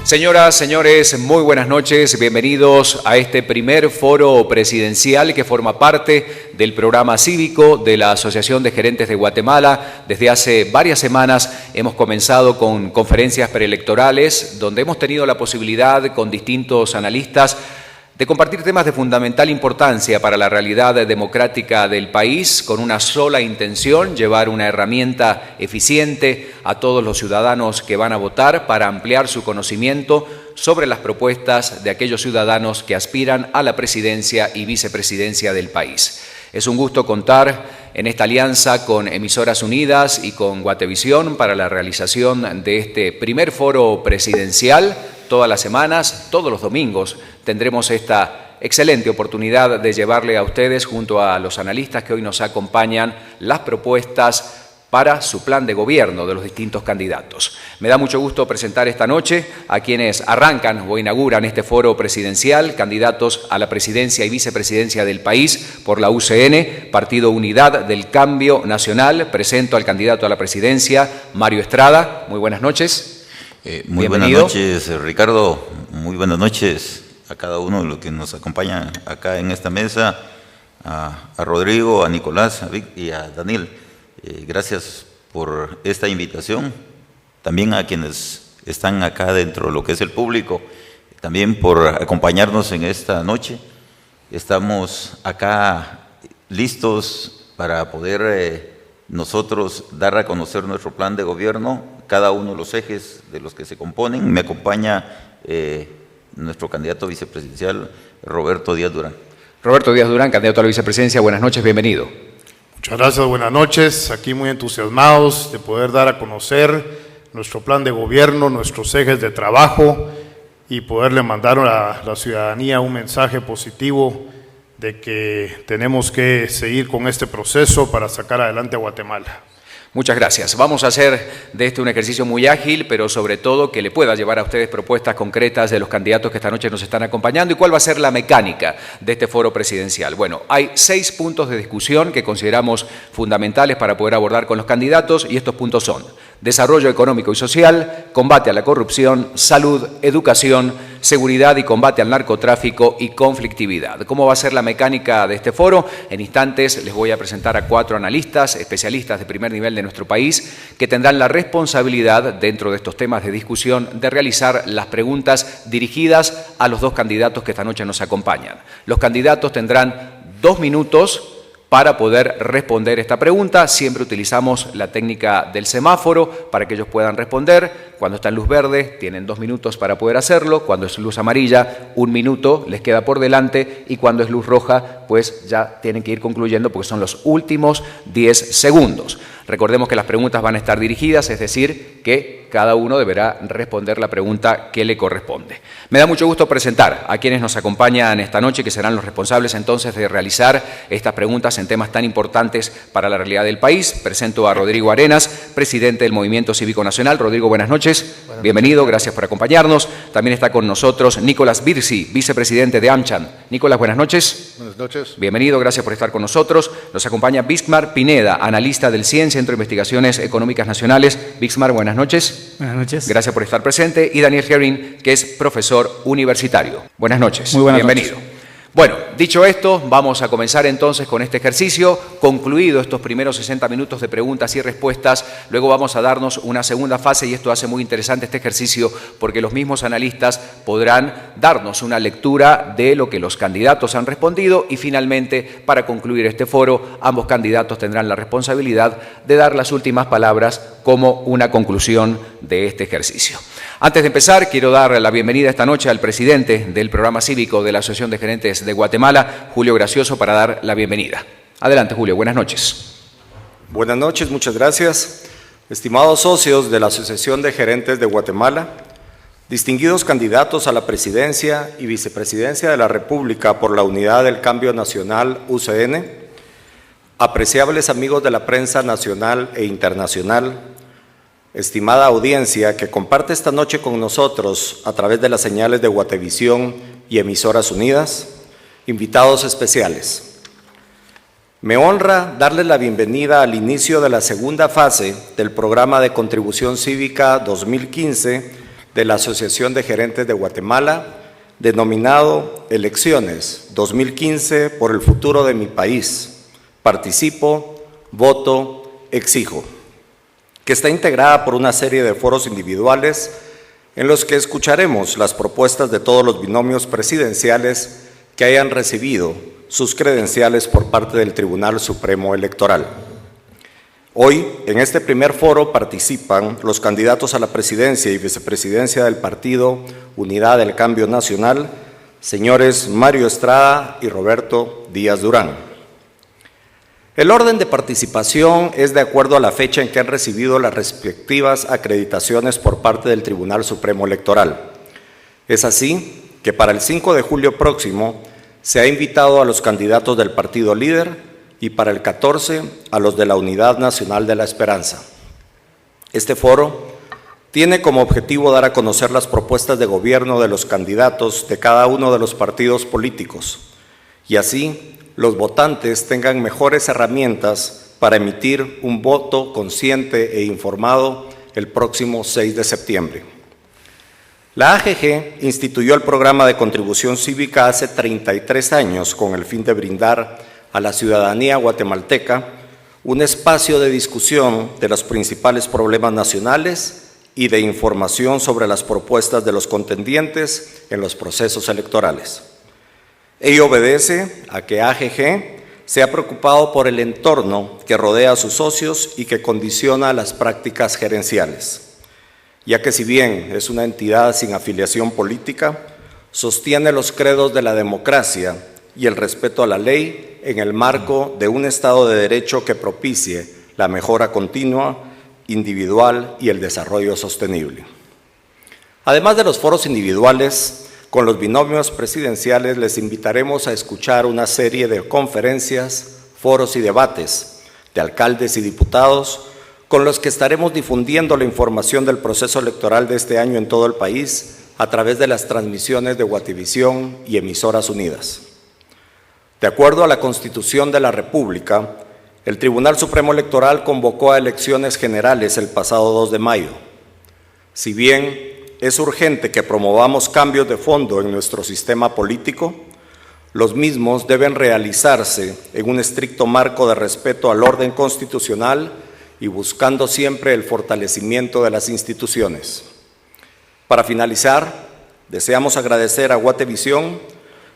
Señoras, señores, muy buenas noches. Bienvenidos a este primer foro presidencial que forma parte del programa cívico de la Asociación de Gerentes de Guatemala. Desde hace varias semanas hemos comenzado con conferencias preelectorales donde hemos tenido la posibilidad con distintos analistas de compartir temas de fundamental importancia para la realidad democrática del país, con una sola intención: llevar una herramienta eficiente a todos los ciudadanos que van a votar para ampliar su conocimiento sobre las propuestas de aquellos ciudadanos que aspiran a la presidencia y vicepresidencia del país. Es un gusto contar en esta alianza con Emisoras Unidas y con Guatevisión para la realización de este primer foro presidencial. Todas las semanas, todos los domingos, tendremos esta excelente oportunidad de llevarle a ustedes, junto a los analistas que hoy nos acompañan, las propuestas para su plan de gobierno de los distintos candidatos. Me da mucho gusto presentar esta noche a quienes arrancan o inauguran este foro presidencial, candidatos a la presidencia y vicepresidencia del país por la UCN, Partido Unidad del Cambio Nacional. Presento al candidato a la presidencia, Mario Estrada. Muy buenas noches. Muy buenas noches, Ricardo. Muy buenas noches a cada uno de los que nos acompañan acá en esta mesa, a Rodrigo, a Nicolás, a Vic y a Daniel. Gracias por esta invitación. También a quienes están acá dentro de lo que es el público, también por acompañarnos en esta noche. Estamos acá listos para poder nosotros dar a conocer nuestro plan de gobierno, cada uno de los ejes de los que se componen. Me acompaña nuestro candidato vicepresidencial, Roberto Díaz Durán. Roberto Díaz Durán, candidato a la vicepresidencia. Buenas noches, bienvenido. Muchas gracias, buenas noches. Aquí muy entusiasmados de poder dar a conocer nuestro plan de gobierno, nuestros ejes de trabajo y poderle mandar a la ciudadanía un mensaje positivo de que tenemos que seguir con este proceso para sacar adelante a Guatemala. Muchas gracias. Vamos a hacer de este un ejercicio muy ágil, pero sobre todo que le pueda llevar a ustedes propuestas concretas de los candidatos que esta noche nos están acompañando. ¿Y cuál va a ser la mecánica de este foro presidencial? Bueno, hay 6 puntos de discusión que consideramos fundamentales para poder abordar con los candidatos, y estos puntos son: desarrollo económico y social, combate a la corrupción, salud, educación, seguridad y combate al narcotráfico y conflictividad. ¿Cómo va a ser la mecánica de este foro? En instantes les voy a presentar a 4 analistas, especialistas de primer nivel de nuestro país, que tendrán la responsabilidad, dentro de estos temas de discusión, de realizar las preguntas dirigidas a los 2 candidatos que esta noche nos acompañan. Los candidatos tendrán 2 minutos para poder responder esta pregunta. Siempre utilizamos la técnica del semáforo para que ellos puedan responder. Cuando está en luz verde, tienen 2 minutos para poder hacerlo. Cuando es luz amarilla, 1 minuto les queda por delante. Y cuando es luz roja, pues ya tienen que ir concluyendo, porque son los últimos 10 segundos. Recordemos que las preguntas van a estar dirigidas, es decir, que cada uno deberá responder la pregunta que le corresponde. Me da mucho gusto presentar a quienes nos acompañan esta noche, que serán los responsables entonces de realizar estas preguntas en temas tan importantes para la realidad del país. Presento a Rodrigo Arenas, presidente del Movimiento Cívico Nacional. Rodrigo, buenas noches. Bienvenido, gracias por acompañarnos. También está con nosotros Nicolás Birsi, vicepresidente de AmCham. Nicolás, buenas noches. Buenas noches. Bienvenido, gracias por estar con nosotros. Nos acompaña Bismar Pineda, analista del CIEN, Centro de Investigaciones Económicas Nacionales. Bismar, buenas noches. Buenas noches. Gracias por estar presente. Y Daniel Herring, que es profesor universitario. Buenas noches. Muy buenas Bienvenido. noches. Bueno, dicho esto, vamos a comenzar entonces con este ejercicio. Concluido estos primeros 60 minutos de preguntas y respuestas, luego vamos a darnos una segunda fase, y esto hace muy interesante este ejercicio porque los mismos analistas podrán darnos una lectura de lo que los candidatos han respondido, y finalmente, para concluir este foro, ambos candidatos tendrán la responsabilidad de dar las últimas palabras como una conclusión de este ejercicio. Antes de empezar, quiero dar la bienvenida esta noche al presidente del programa cívico de la Asociación de Gerentes de Guatemala, Julio Gracioso, para dar la bienvenida. Adelante, Julio, buenas noches. Buenas noches, muchas gracias. Estimados socios de la Asociación de Gerentes de Guatemala, distinguidos candidatos a la presidencia y vicepresidencia de la República por la Unidad del Cambio Nacional UCN, apreciables amigos de la prensa nacional e internacional, estimada audiencia que comparte esta noche con nosotros a través de las señales de Guatevisión y Emisoras Unidas, invitados especiales. Me honra darles la bienvenida al inicio de la segunda fase del programa de contribución cívica 2015 de la Asociación de Gerentes de Guatemala, denominado Elecciones 2015 por el futuro de mi país. Participo, voto, exijo, que está integrada por una serie de foros individuales en los que escucharemos las propuestas de todos los binomios presidenciales que hayan recibido sus credenciales por parte del Tribunal Supremo Electoral. Hoy, en este primer foro, participan los candidatos a la presidencia y vicepresidencia del partido Unidad del Cambio Nacional, señores Mario Estrada y Roberto Díaz Durán. El orden de participación es de acuerdo a la fecha en que han recibido las respectivas acreditaciones por parte del Tribunal Supremo Electoral. Es así que para el 5 de julio próximo se ha invitado a los candidatos del partido líder y para el 14 a los de la Unidad Nacional de la Esperanza. Este foro tiene como objetivo dar a conocer las propuestas de gobierno de los candidatos de cada uno de los partidos políticos y así los votantes tengan mejores herramientas para emitir un voto consciente e informado el próximo 6 de septiembre. La AGG instituyó el programa de contribución cívica hace 33 años con el fin de brindar a la ciudadanía guatemalteca un espacio de discusión de los principales problemas nacionales y de información sobre las propuestas de los contendientes en los procesos electorales. Ello obedece a que AGG se ha preocupado por el entorno que rodea a sus socios y que condiciona las prácticas gerenciales, ya que si bien es una entidad sin afiliación política, sostiene los credos de la democracia y el respeto a la ley en el marco de un Estado de Derecho que propicie la mejora continua, individual y el desarrollo sostenible. Además de los foros individuales, con los binomios presidenciales les invitaremos a escuchar una serie de conferencias, foros y debates de alcaldes y diputados con los que estaremos difundiendo la información del proceso electoral de este año en todo el país a través de las transmisiones de Guatevisión y Emisoras Unidas. De acuerdo a la Constitución de la República, el Tribunal Supremo Electoral convocó a elecciones generales el pasado 2 de mayo. Si bien es urgente que promovamos cambios de fondo en nuestro sistema político, los mismos deben realizarse en un estricto marco de respeto al orden constitucional y buscando siempre el fortalecimiento de las instituciones. Para finalizar, deseamos agradecer a Guatevisión,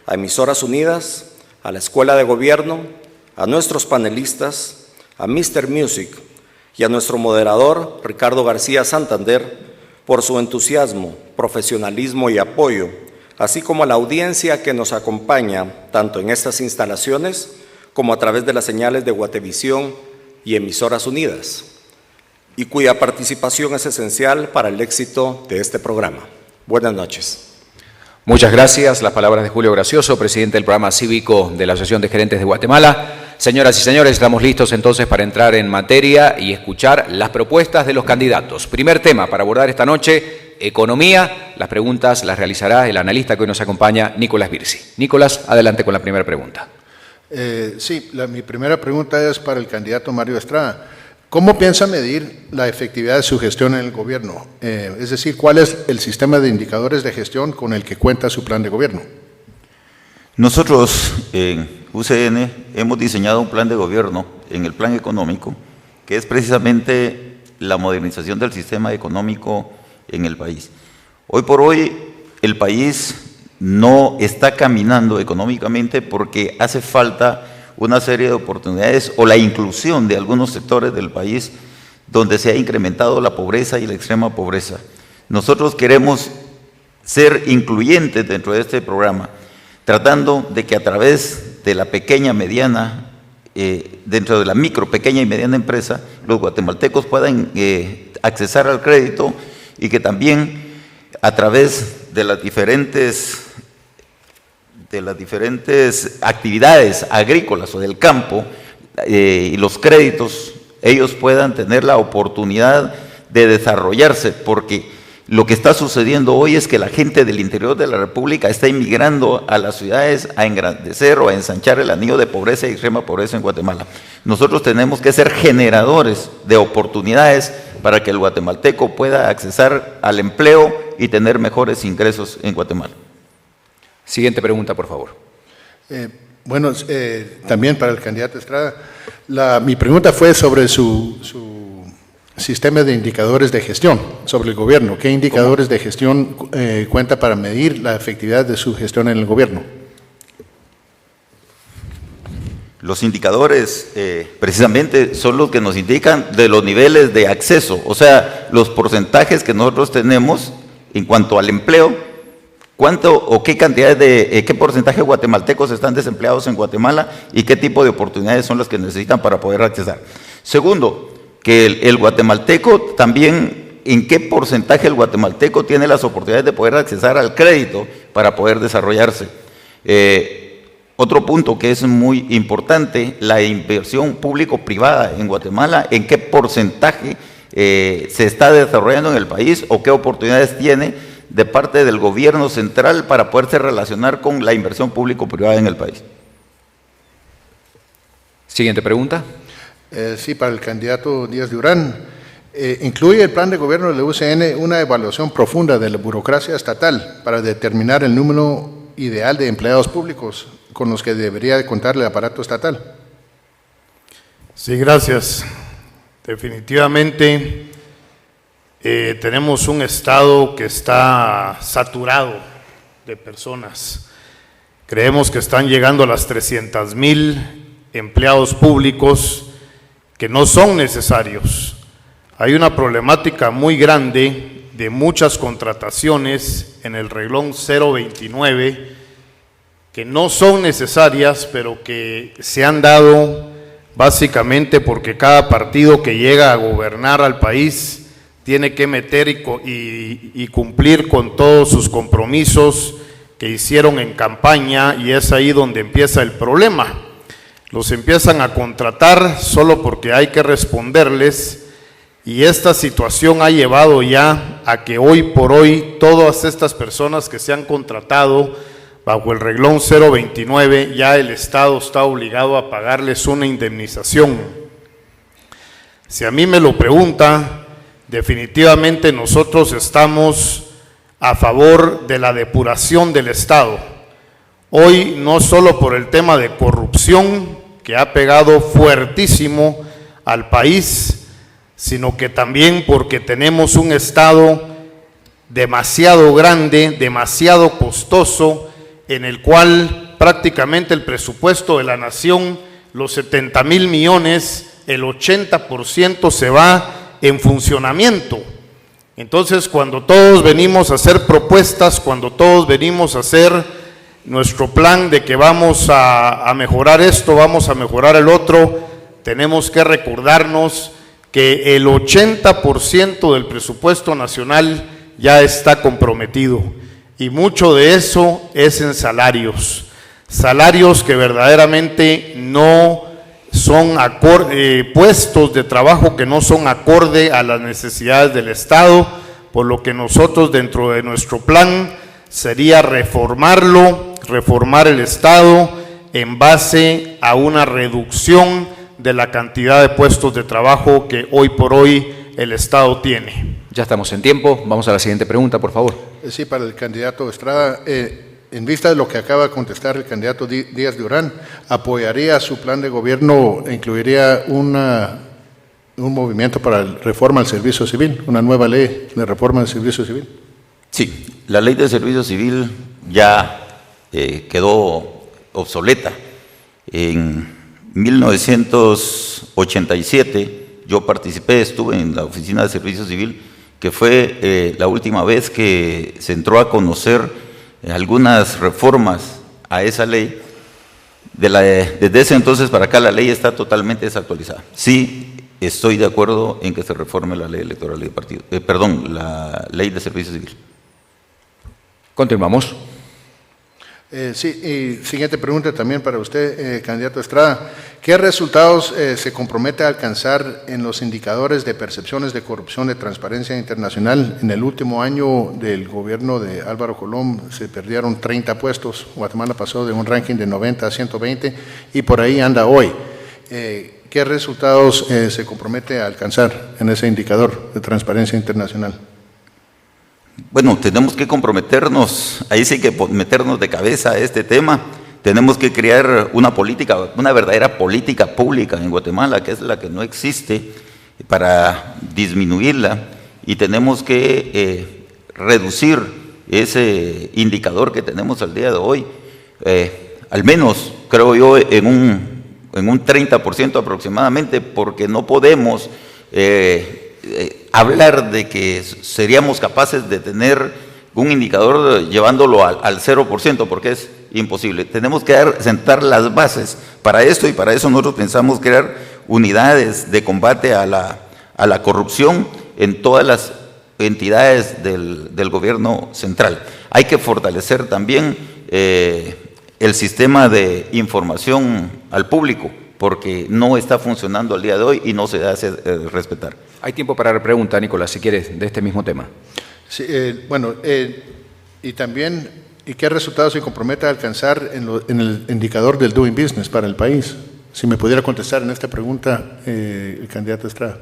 a Emisoras Unidas, a la Escuela de Gobierno, a nuestros panelistas, a Mr. Music y a nuestro moderador, Ricardo García Santander, por su entusiasmo, profesionalismo y apoyo, así como a la audiencia que nos acompaña tanto en estas instalaciones como a través de las señales de Guatevisión y Emisoras Unidas, y cuya participación es esencial para el éxito de este programa. Buenas noches. Muchas gracias. Las palabras de Julio Gracioso, presidente del programa cívico de la Asociación de Gerentes de Guatemala. Señoras y señores, estamos listos entonces para entrar en materia y escuchar las propuestas de los candidatos. Primer tema para abordar esta noche, economía. Las preguntas las realizará el analista que hoy nos acompaña, Nicolás Virsi. Nicolás, adelante con la primera pregunta. Mi primera pregunta es para el candidato Mario Estrada. ¿Cómo piensa medir la efectividad de su gestión en el gobierno? Es decir, ¿cuál es el sistema de indicadores de gestión con el que cuenta su plan de gobierno? Nosotros en UCN hemos diseñado un plan de gobierno en el plan económico que es precisamente la modernización del sistema económico en el país. Hoy por hoy el país no está caminando económicamente porque hace falta una serie de oportunidades o la inclusión de algunos sectores del país donde se ha incrementado la pobreza y la extrema pobreza. Nosotros queremos ser incluyentes dentro de este programa, tratando de que a través de la pequeña, mediana, dentro de la micro, pequeña y mediana empresa, los guatemaltecos puedan accesar al crédito y que también a través de las diferentes actividades agrícolas o del campo y los créditos, ellos puedan tener la oportunidad de desarrollarse, porque lo que está sucediendo hoy es que la gente del interior de la República está inmigrando a las ciudades a engrandecer o a ensanchar el anillo de pobreza y extrema pobreza en Guatemala. Nosotros tenemos que ser generadores de oportunidades para que el guatemalteco pueda accesar al empleo y tener mejores ingresos en Guatemala. Siguiente pregunta, por favor. Bueno, también para el candidato Estrada, mi pregunta fue sobre su sistema de indicadores de gestión, sobre el gobierno. ¿Qué indicadores de gestión cuenta para medir la efectividad de su gestión en el gobierno? Los indicadores precisamente son los que nos indican de los niveles de acceso, o sea, los porcentajes que nosotros tenemos en cuanto al empleo, cuánto o qué cantidad qué porcentaje de guatemaltecos están desempleados en Guatemala y qué tipo de oportunidades son las que necesitan para poder accesar. Segundo, que el guatemalteco también, en qué porcentaje el guatemalteco tiene las oportunidades de poder accesar al crédito para poder desarrollarse. Otro punto que es muy importante, la inversión público-privada en Guatemala, en qué porcentaje se está desarrollando en el país o qué oportunidades tiene de parte del gobierno central para poderse relacionar con la inversión público-privada en el país. Siguiente pregunta. Sí, para el candidato Díaz Durán. ¿Incluye el plan de gobierno de la UCN una evaluación profunda de la burocracia estatal para determinar el número ideal de empleados públicos con los que debería contar el aparato estatal? Sí, gracias. Definitivamente tenemos un Estado que está saturado de personas. Creemos que están llegando a las 300,000 empleados públicos que no son necesarios. Hay una problemática muy grande de muchas contrataciones en el reglón 029 que no son necesarias, pero que se han dado básicamente porque cada partido que llega a gobernar al país tiene que meter y cumplir con todos sus compromisos que hicieron en campaña, y es ahí donde empieza el problema. Los empiezan a contratar solo porque hay que responderles, y esta situación ha llevado ya a que hoy por hoy todas estas personas que se han contratado bajo el reglón 029, ya el Estado está obligado a pagarles una indemnización. Si a mí me lo pregunta, definitivamente nosotros estamos a favor de la depuración del Estado. Hoy, no solo por el tema de corrupción que ha pegado fuertísimo al país, sino que también porque tenemos un Estado demasiado grande, demasiado costoso, en el cual prácticamente el presupuesto de la nación, los 70,000 millones, el 80% se va en funcionamiento. Entonces, cuando todos venimos a hacer propuestas, cuando todos venimos a hacer nuestro plan de que vamos a mejorar esto, vamos a mejorar el otro, tenemos que recordarnos que el 80% del presupuesto nacional ya está comprometido, y mucho de eso es en salarios que verdaderamente no son puestos de trabajo que no son acorde a las necesidades del Estado, por lo que nosotros dentro de nuestro plan sería reformar el Estado en base a una reducción de la cantidad de puestos de trabajo que hoy por hoy el Estado tiene. Ya estamos en tiempo, vamos a la siguiente pregunta, por favor. Sí, para el candidato Estrada, en vista de lo que acaba de contestar el candidato Díaz Durán, ¿apoyaría su plan de gobierno, incluiría un movimiento para la reforma al servicio civil, una nueva ley de reforma del servicio civil? Sí, la ley del servicio civil ya quedó obsoleta. En 1987 yo estuve en la oficina de servicio civil, que fue la última vez que se entró a conocer algunas reformas a esa ley. Desde ese entonces para acá la ley está totalmente desactualizada. Sí, estoy de acuerdo en que se reforme la ley electoral de partido, la ley de servicio civil. Continuamos. Sí, y siguiente pregunta también para usted, candidato Estrada. ¿Qué resultados se compromete a alcanzar en los indicadores de percepciones de corrupción de Transparencia Internacional? En el último año del gobierno de Álvaro Colom se perdieron 30 puestos. Guatemala pasó de un ranking de 90 a 120 y por ahí anda hoy. ¿Qué resultados se compromete a alcanzar en ese indicador de Transparencia Internacional? Bueno, tenemos que comprometernos, ahí sí que meternos de cabeza a este tema. Tenemos que crear una política, una verdadera política pública en Guatemala, que es la que no existe, para disminuirla, y tenemos que reducir ese indicador que tenemos al día de hoy, al menos, creo yo, en un 30% aproximadamente, porque no podemos hablar de que seríamos capaces de tener un indicador llevándolo al 0%, porque es imposible. Tenemos que sentar las bases para esto, y para eso nosotros pensamos crear unidades de combate a la corrupción en todas las entidades del gobierno central. Hay que fortalecer también el sistema de información al público, porque no está funcionando al día de hoy y no se hace respetar. Hay tiempo para la pregunta, Nicolás, si quieres, de este mismo tema. Sí, y también, ¿y qué resultados se compromete a alcanzar en el indicador del Doing Business para el país? Si me pudiera contestar en esta pregunta el candidato Estrada.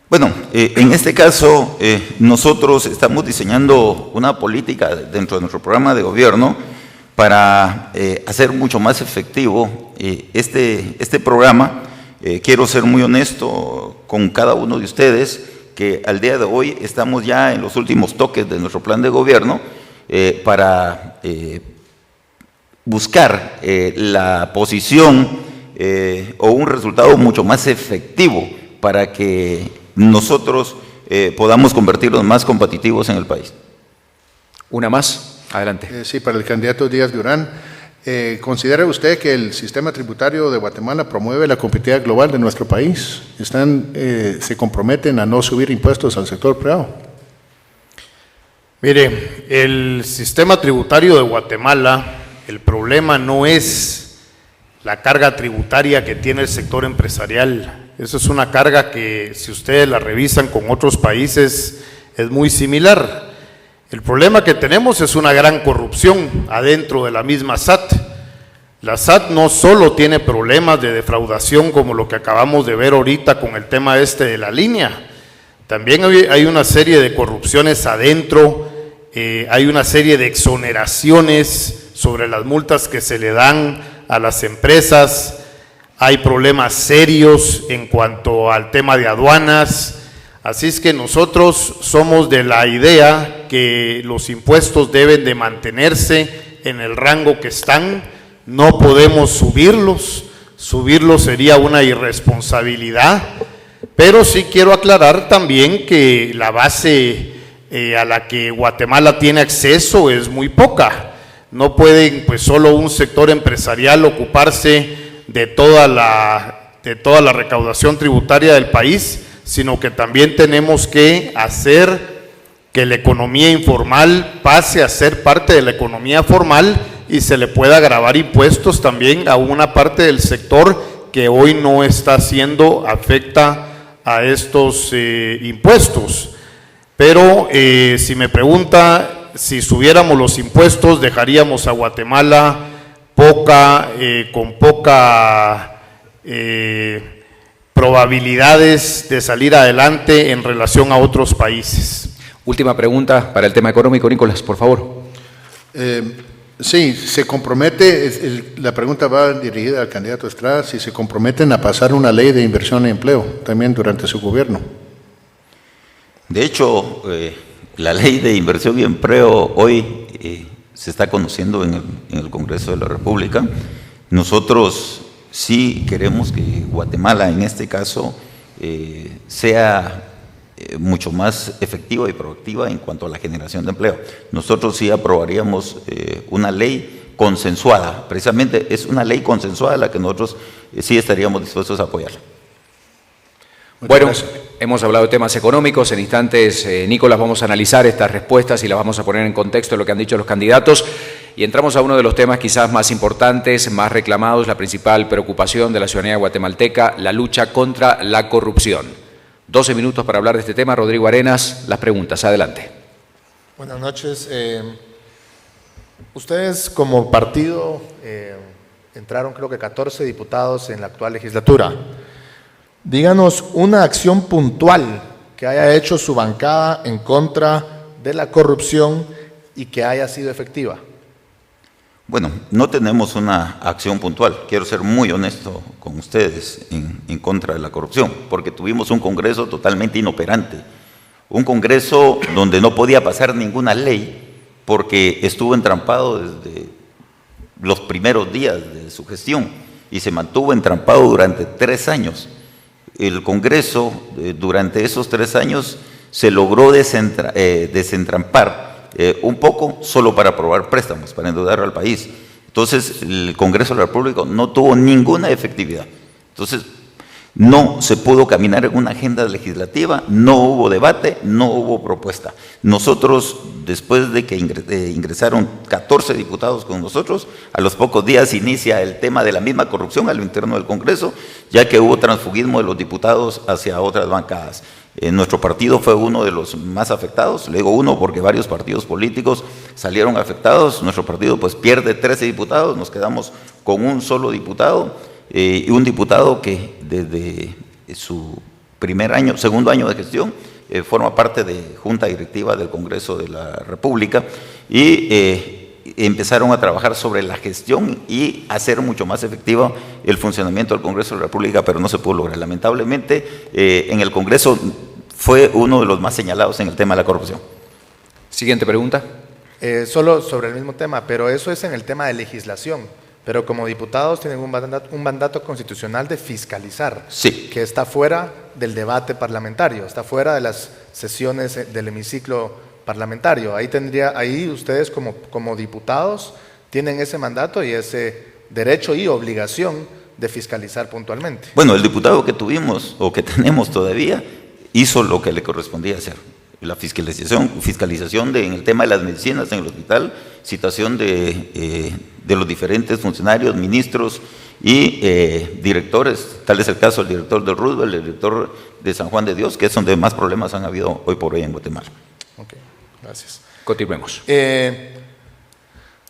Bueno, en este caso, nosotros estamos diseñando una política dentro de nuestro programa de gobierno para hacer mucho más efectivo este programa. Quiero ser muy honesto con cada uno de ustedes, que al día de hoy estamos ya en los últimos toques de nuestro plan de gobierno para buscar la posición o un resultado mucho más efectivo para que nosotros podamos convertirnos más competitivos en el país. Una más, adelante. Sí, para el candidato Díaz Durán. ¿Considera usted que el sistema tributario de Guatemala promueve la competitividad global de nuestro país? ¿Se comprometen a no subir impuestos al sector privado? Mire, el sistema tributario de Guatemala, el problema no es la carga tributaria que tiene el sector empresarial. Eso es una carga que, si ustedes la revisan con otros países, es muy similar. El problema que tenemos es una gran corrupción adentro de la misma SAT. La SAT no solo tiene problemas de defraudación como lo que acabamos de ver ahorita con el tema de la línea, también hay una serie de corrupciones adentro, hay una serie de exoneraciones sobre las multas que se le dan a las empresas, hay problemas serios en cuanto al tema de aduanas. Así es que nosotros somos de la idea que los impuestos deben de mantenerse en el rango que están, no podemos subirlos sería una irresponsabilidad, pero sí quiero aclarar también que la base a la que Guatemala tiene acceso es muy poca. No pueden pues solo un sector empresarial ocuparse de toda la recaudación tributaria del país, sino que también tenemos que hacer que la economía informal pase a ser parte de la economía formal y se le pueda gravar impuestos también a una parte del sector que hoy no está siendo afecta a estos impuestos. Pero si me pregunta, si subiéramos los impuestos, dejaríamos a Guatemala con poca probabilidades de salir adelante en relación a otros países. Última pregunta para el tema económico, Nicolás, por favor. Sí, se compromete, la pregunta va dirigida al candidato Estrada, si se comprometen a pasar una ley de inversión y empleo también durante su gobierno. De hecho, la ley de inversión y empleo hoy se está conociendo en el Congreso de la República. Nosotros sí queremos que Guatemala, en este caso, sea mucho más efectiva y proactiva en cuanto a la generación de empleo. Nosotros sí aprobaríamos una ley consensuada, precisamente es una ley consensuada la que nosotros sí estaríamos dispuestos a apoyar. Bueno, hemos hablado de temas económicos. En instantes, Nicolás, vamos a analizar estas respuestas y las vamos a poner en contexto de lo que han dicho los candidatos. Y entramos a uno de los temas quizás más importantes, más reclamados, la principal preocupación de la ciudadanía guatemalteca, la lucha contra la corrupción. 12 minutos para hablar de este tema. Rodrigo Arenas, las preguntas. Adelante. Buenas noches. Ustedes como partido entraron creo que 14 diputados en la actual legislatura. Díganos una acción puntual que haya hecho su bancada en contra de la corrupción y que haya sido efectiva? Bueno, no tenemos una acción puntual. Quiero ser muy honesto con ustedes en contra de la corrupción, porque tuvimos un Congreso totalmente inoperante, un Congreso donde no podía pasar ninguna ley porque estuvo entrampado desde los primeros días de su gestión y se mantuvo entrampado durante 3 años. El Congreso, durante esos 3 años, se logró desentrampar un poco solo para aprobar préstamos, para endeudar al país. Entonces, el Congreso de la República no tuvo ninguna efectividad. Entonces, no se pudo caminar en una agenda legislativa, no hubo debate, no hubo propuesta. Nosotros, después de que ingresaron 14 diputados con nosotros, a los pocos días inicia el tema de la misma corrupción a lo interno del Congreso, ya que hubo transfugismo de los diputados hacia otras bancadas. Nuestro partido fue uno de los más afectados, le digo uno porque varios partidos políticos salieron afectados. Nuestro partido pues pierde 13 diputados, nos quedamos con un solo diputado, y un diputado que desde su segundo año de gestión forma parte de Junta Directiva del Congreso de la República, y empezaron a trabajar sobre la gestión y hacer mucho más efectivo el funcionamiento del Congreso de la República, pero no se pudo lograr. Lamentablemente, en el Congreso fue uno de los más señalados en el tema de la corrupción. Siguiente pregunta. Solo sobre el mismo tema, pero eso es en el tema de legislación. Pero como diputados tienen un mandato constitucional de fiscalizar, sí, que está fuera del debate parlamentario, está fuera de las sesiones del hemiciclo parlamentario. Ahí ustedes como diputados tienen ese mandato y ese derecho y obligación de fiscalizar puntualmente. Bueno, el diputado que tuvimos o que tenemos todavía hizo lo que le correspondía hacer. La fiscalización en el tema de las medicinas en el hospital, citación de los diferentes funcionarios, ministros y directores, tal es el caso del director de Roosevelt, el director de San Juan de Dios, que es donde más problemas han habido hoy por hoy en Guatemala. Ok, gracias. Continuemos.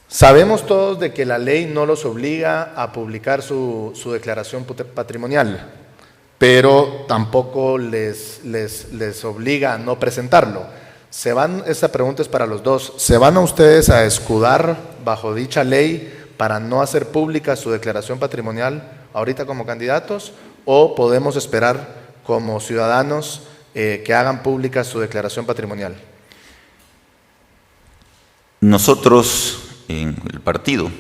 Sabemos todos de que la ley no los obliga a publicar su declaración patrimonial, pero tampoco les obliga a no presentarlo. Esta pregunta es para los dos. ¿Se van a ustedes a escudar bajo dicha ley para no hacer pública su declaración patrimonial ahorita como candidatos, o podemos esperar como ciudadanos que hagan pública su declaración patrimonial? Nosotros en el partido,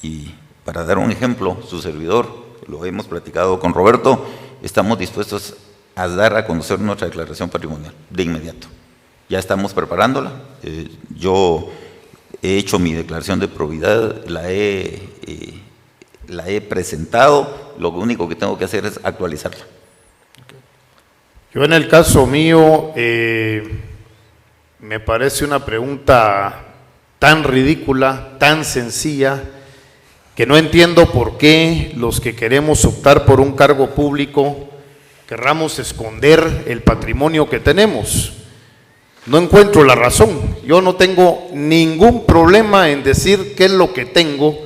y para dar un ejemplo, su servidor, lo hemos platicado con Roberto, estamos dispuestos a dar a conocer nuestra declaración patrimonial de inmediato. Ya estamos preparándola. Yo he hecho mi declaración de probidad, la he presentado, lo único que tengo que hacer es actualizarla. Yo en el caso mío, me parece una pregunta tan ridícula, tan sencilla, que no entiendo por qué los que queremos optar por un cargo público querramos esconder el patrimonio que tenemos. No encuentro la razón. Yo no tengo ningún problema en decir qué es lo que tengo,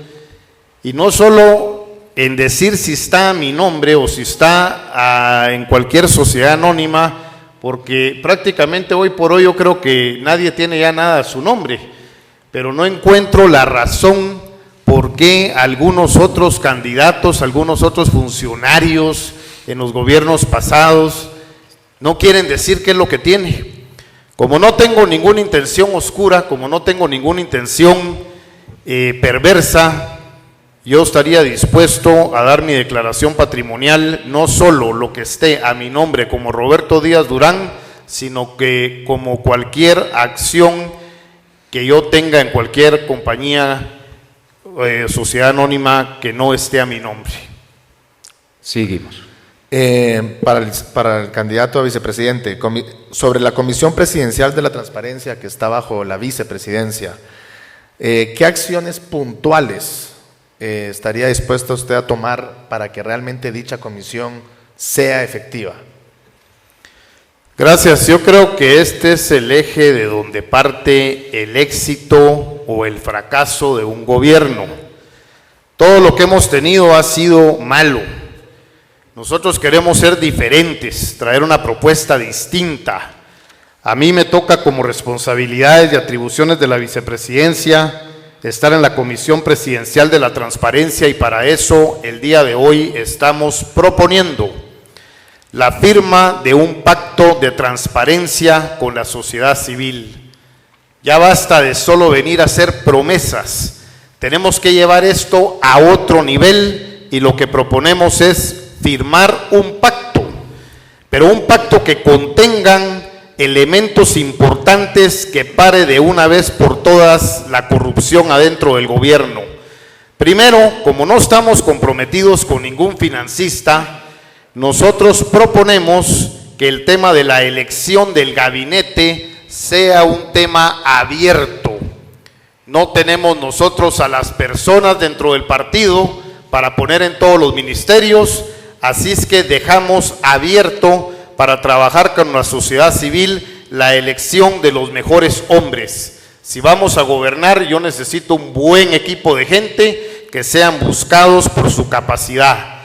y no solo en decir si está a mi nombre o si está en cualquier sociedad anónima, porque prácticamente hoy por hoy yo creo que nadie tiene ya nada a su nombre, pero no encuentro la razón por qué algunos otros candidatos, algunos otros funcionarios en los gobiernos pasados no quieren decir qué es lo que tiene. Como no tengo ninguna intención oscura, como no tengo ninguna intención perversa, yo estaría dispuesto a dar mi declaración patrimonial, no solo lo que esté a mi nombre como Roberto Díaz Durán, sino que como cualquier acción que yo tenga en cualquier compañía, sociedad anónima que no esté a mi nombre. Seguimos. Para el candidato a vicepresidente, sobre la Comisión Presidencial de la Transparencia que está bajo la vicepresidencia, ¿qué acciones puntuales estaría dispuesto usted a tomar para que realmente dicha comisión sea efectiva? Gracias. Yo creo que este es el eje de donde parte el éxito o el fracaso de un gobierno. Todo lo que hemos tenido ha sido malo. Nosotros queremos ser diferentes, traer una propuesta distinta. A mí me toca como responsabilidades y atribuciones de la vicepresidencia estar en la Comisión Presidencial de la Transparencia y para eso el día de hoy estamos proponiendo la firma de un pacto de transparencia con la sociedad civil. Ya basta de solo venir a hacer promesas, tenemos que llevar esto a otro nivel y lo que proponemos es firmar un pacto, pero un pacto que contengan elementos importantes que pare de una vez por todas la corrupción adentro del gobierno. Primero, como no estamos comprometidos con ningún financista, nosotros proponemos que el tema de la elección del gabinete sea un tema abierto. No tenemos nosotros a las personas dentro del partido para poner en todos los ministerios, así es que dejamos abierto para trabajar con la sociedad civil la elección de los mejores hombres. Si vamos a gobernar, yo necesito un buen equipo de gente que sean buscados por su capacidad.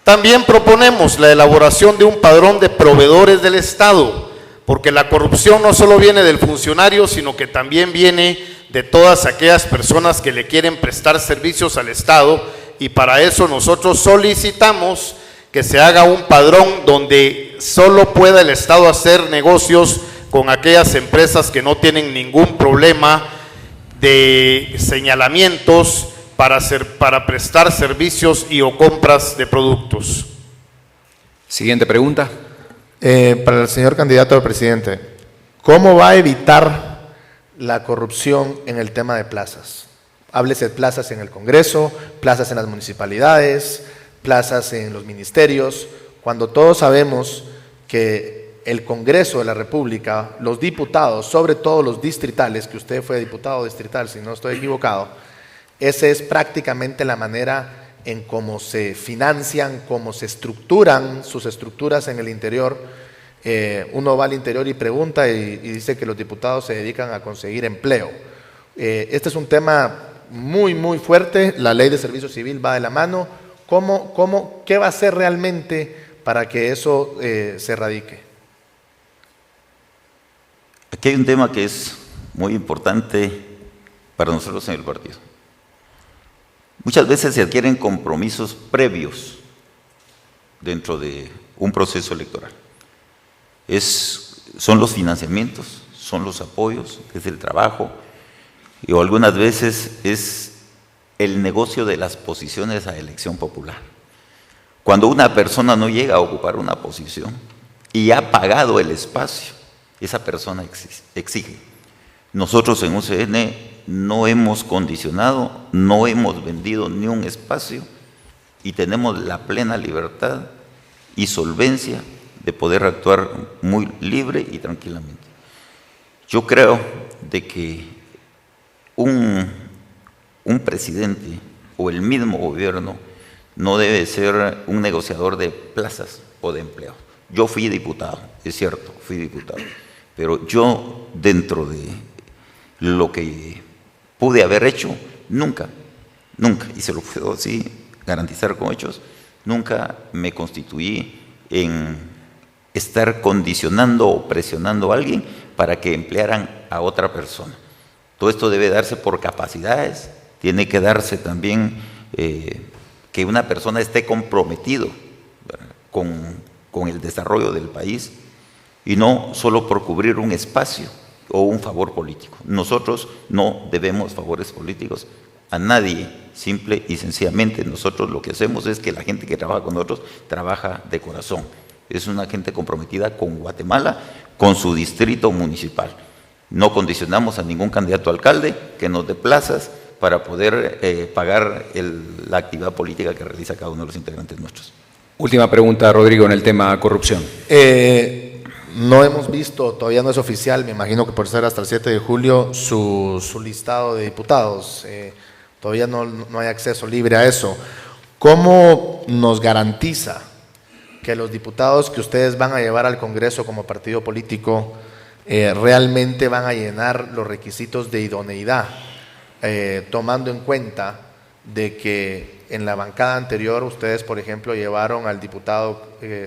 También proponemos la elaboración de un padrón de proveedores del Estado, porque la corrupción no solo viene del funcionario, sino que también viene de todas aquellas personas que le quieren prestar servicios al Estado, y para eso nosotros solicitamos que se haga un padrón donde solo pueda el Estado hacer negocios con aquellas empresas que no tienen ningún problema de señalamientos para prestar servicios y o compras de productos. Siguiente pregunta. Para el señor candidato a presidente, ¿cómo va a evitar la corrupción en el tema de plazas? Háblese de plazas en el Congreso, plazas en las municipalidades, plazas en los ministerios, cuando todos sabemos que el Congreso de la República, los diputados, sobre todo los distritales, que usted fue diputado distrital, si no estoy equivocado, esa es prácticamente la manera en cómo se financian, cómo se estructuran sus estructuras en el interior. Uno va al interior y pregunta y dice que los diputados se dedican a conseguir empleo. Este es un tema muy, muy fuerte, la ley de servicio civil va de la mano. ¿Qué va a hacer realmente para que eso se erradique? Aquí hay un tema que es muy importante para nosotros en el partido. Muchas veces se adquieren compromisos previos dentro de un proceso electoral. Son los financiamientos, son los apoyos, es el trabajo, y algunas veces es el negocio de las posiciones a elección popular. Cuando una persona no llega a ocupar una posición y ha pagado el espacio, esa persona exige. Nosotros en UCN no hemos condicionado, no hemos vendido ni un espacio y tenemos la plena libertad y solvencia de poder actuar muy libre y tranquilamente. Yo creo de que un presidente o el mismo gobierno no debe ser un negociador de plazas o de empleo. Yo fui diputado, es cierto, fui diputado, pero yo dentro de lo que pude haber hecho, nunca, y se lo puedo así garantizar con hechos, nunca me constituí en estar condicionando o presionando a alguien para que emplearan a otra persona. Todo esto debe darse por capacidades, tiene que darse también que una persona esté comprometido con el desarrollo del país y no solo por cubrir un espacio o un favor político. Nosotros no debemos favores políticos a nadie, simple y sencillamente nosotros lo que hacemos es que la gente que trabaja con nosotros trabaja de corazón. Es una gente comprometida con Guatemala, con su distrito municipal. No condicionamos a ningún candidato a alcalde que nos dé plazas para poder pagar la actividad política que realiza cada uno de los integrantes nuestros. Última pregunta, Rodrigo, en el tema corrupción. No hemos visto, todavía no es oficial, me imagino que por ser hasta el 7 de julio, su listado de diputados. Todavía no hay acceso libre a eso. ¿Cómo nos garantiza que los diputados que ustedes van a llevar al Congreso como partido político realmente van a llenar los requisitos de idoneidad, tomando en cuenta de que En la bancada anterior, ustedes, por ejemplo, llevaron al diputado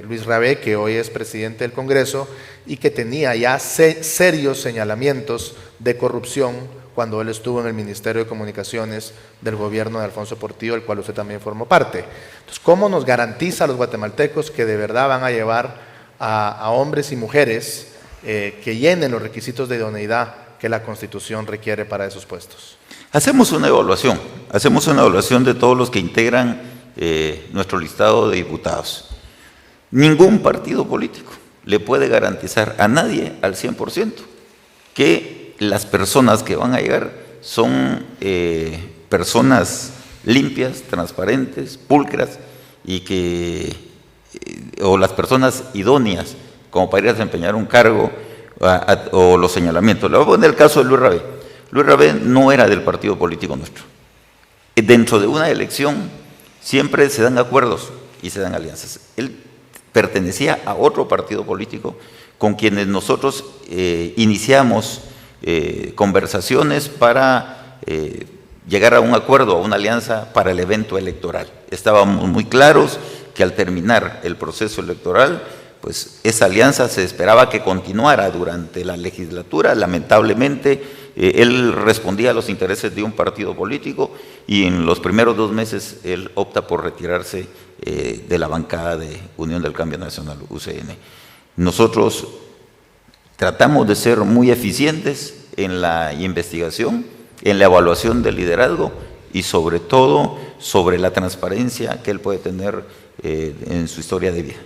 Luis Rabé, que hoy es presidente del Congreso, y que tenía ya serios señalamientos de corrupción cuando él estuvo en el Ministerio de Comunicaciones del gobierno de Alfonso Portillo, del cual usted también formó parte. Entonces, ¿cómo nos garantiza a los guatemaltecos que de verdad van a llevar a hombres y mujeres que llenen los requisitos de idoneidad que la Constitución requiere para esos puestos? Hacemos una evaluación de todos los que integran nuestro listado de diputados. Ningún partido político le puede garantizar a nadie al 100% que las personas que van a llegar son personas limpias, transparentes, pulcras y o las personas idóneas como para ir a desempeñar un cargo o los señalamientos. Le voy a poner el caso de Luis Rabé. Luis Rabé no era del partido político nuestro. Dentro de una elección siempre se dan acuerdos y se dan alianzas. Él pertenecía a otro partido político con quienes nosotros iniciamos conversaciones para llegar a un acuerdo, a una alianza para el evento electoral. Estábamos muy claros que al terminar el proceso electoral, pues esa alianza se esperaba que continuara durante la legislatura. Lamentablemente, él respondía a los intereses de un partido político y en los primeros 2 meses él opta por retirarse de la bancada de Unión del Cambio Nacional, UCN. Nosotros tratamos de ser muy eficientes en la investigación, en la evaluación del liderazgo y sobre todo sobre la transparencia que él puede tener en su historia de vida.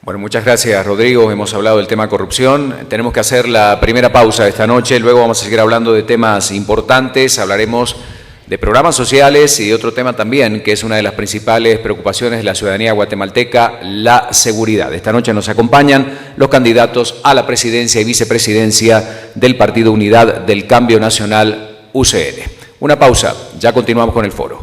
Bueno, muchas gracias, Rodrigo. Hemos hablado del tema corrupción. Tenemos que hacer la primera pausa esta noche. Luego vamos a seguir hablando de temas importantes. Hablaremos de programas sociales y de otro tema también, que es una de las principales preocupaciones de la ciudadanía guatemalteca, la seguridad. Esta noche nos acompañan los candidatos a la presidencia y vicepresidencia del Partido Unidad del Cambio Nacional, UCN. Una pausa. Ya continuamos con el foro.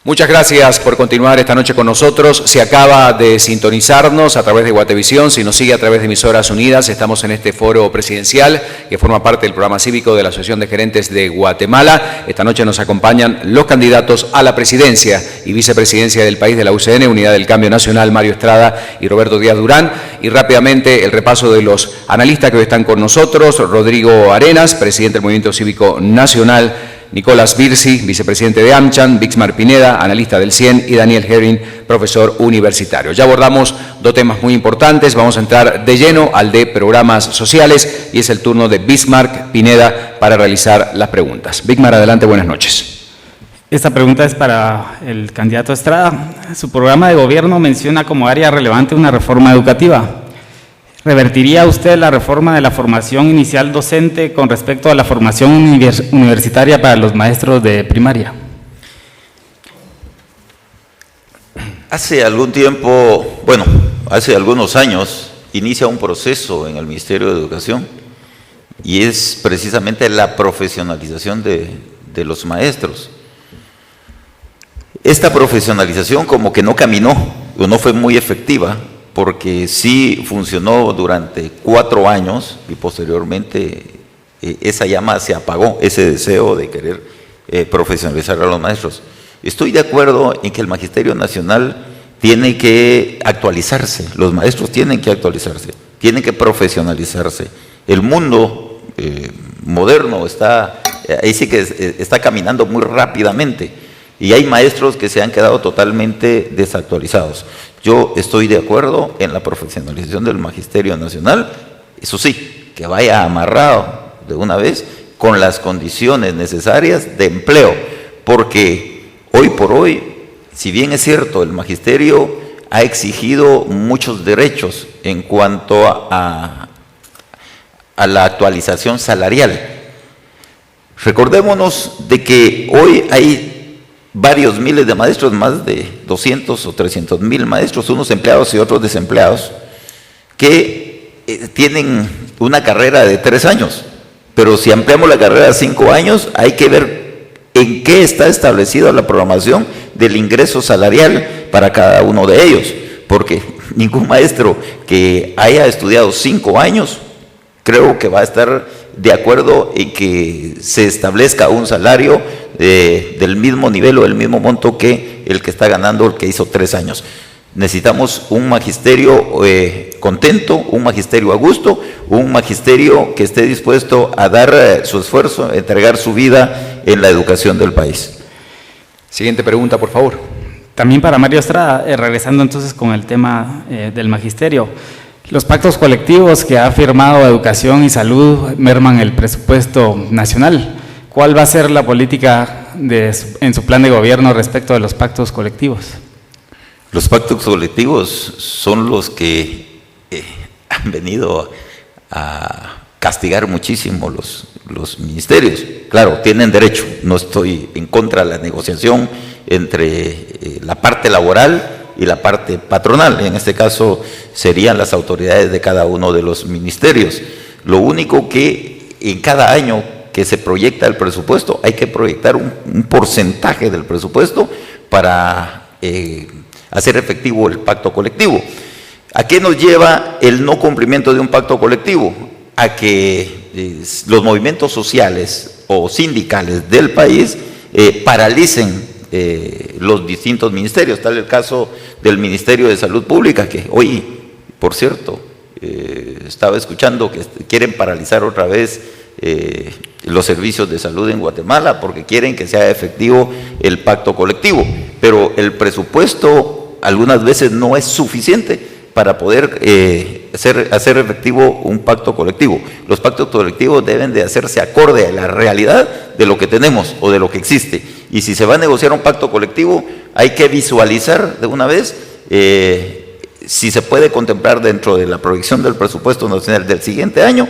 Muchas gracias por continuar esta noche con nosotros. Si acaba de sintonizarnos a través de Guatevisión, si nos sigue a través de Emisoras Unidas, estamos en este foro presidencial que forma parte del programa cívico de la Asociación de Gerentes de Guatemala. Esta noche nos acompañan los candidatos a la presidencia y vicepresidencia del país de la UCN, Unidad del Cambio Nacional, Mario Estrada y Roberto Díaz Durán. Y rápidamente el repaso de los analistas que hoy están con nosotros: Rodrigo Arenas, presidente del Movimiento Cívico Nacional; Nicolás Virsi, vicepresidente de AmCham; Bixmar Pineda, analista del CIEN; y Daniel Herring, profesor universitario. Ya abordamos 2 temas muy importantes. Vamos a entrar de lleno al de programas sociales y es el turno de Bixmar Pineda para realizar las preguntas. Bixmar, adelante, buenas noches. Esta pregunta es para el candidato Estrada. Su programa de gobierno menciona como área relevante una reforma educativa. ¿Revertiría usted la reforma de la formación inicial docente con respecto a la formación universitaria para los maestros de primaria? Hace algún tiempo, hace algunos años, inicia un proceso en el Ministerio de Educación y es precisamente la profesionalización de los maestros. Esta profesionalización como que no caminó o no fue muy efectiva, porque sí funcionó durante 4 años y posteriormente esa llama se apagó, ese deseo de querer profesionalizar a los maestros. Estoy de acuerdo en que el Magisterio Nacional tiene que actualizarse, los maestros tienen que actualizarse, tienen que profesionalizarse. El mundo moderno ahí sí que está caminando muy rápidamente y hay maestros que se han quedado totalmente desactualizados. Yo estoy de acuerdo en la profesionalización del Magisterio Nacional, eso sí, que vaya amarrado de una vez con las condiciones necesarias de empleo, porque hoy por hoy, si bien es cierto, el Magisterio ha exigido muchos derechos en cuanto a la actualización salarial. Recordémonos de que hoy hay varios miles de maestros, más de 200 o 300 mil maestros, unos empleados y otros desempleados, que tienen una carrera de 3 años Pero si ampliamos la carrera a 5 años, hay que ver en qué está establecida la programación del ingreso salarial para cada uno de ellos, porque ningún maestro que haya estudiado 5 años creo que va a estar de acuerdo en que se establezca un salario del mismo nivel o del mismo monto que el que está ganando el que hizo 3 años. Necesitamos un magisterio contento, un magisterio a gusto, un magisterio que esté dispuesto a dar su esfuerzo, a entregar su vida en la educación del país. Siguiente pregunta, por favor. También para Mario Estrada, regresando entonces con el tema del magisterio. Los pactos colectivos que ha firmado Educación y Salud merman el presupuesto nacional. ¿Cuál va a ser la política en su plan de gobierno respecto de los pactos colectivos? Los pactos colectivos son los que han venido a castigar muchísimo los ministerios. Claro, tienen derecho, no estoy en contra de la negociación entre la parte laboral y la parte patronal. En este caso serían las autoridades de cada uno de los ministerios. Lo único que en cada año que se proyecta el presupuesto, hay que proyectar un porcentaje del presupuesto para hacer efectivo el pacto colectivo. ¿A qué nos lleva el no cumplimiento de un pacto colectivo? A que los movimientos sociales o sindicales del país paralicen los distintos ministerios. Tal el caso del Ministerio de Salud Pública, que hoy, por cierto, estaba escuchando que quieren paralizar otra vez los servicios de salud en Guatemala porque quieren que sea efectivo el pacto colectivo, pero el presupuesto algunas veces no es suficiente para poder hacer efectivo un pacto colectivo. Los pactos colectivos deben de hacerse acorde a la realidad de lo que tenemos o de lo que existe, y si se va a negociar un pacto colectivo hay que visualizar de una vez si se puede contemplar dentro de la proyección del presupuesto nacional del siguiente año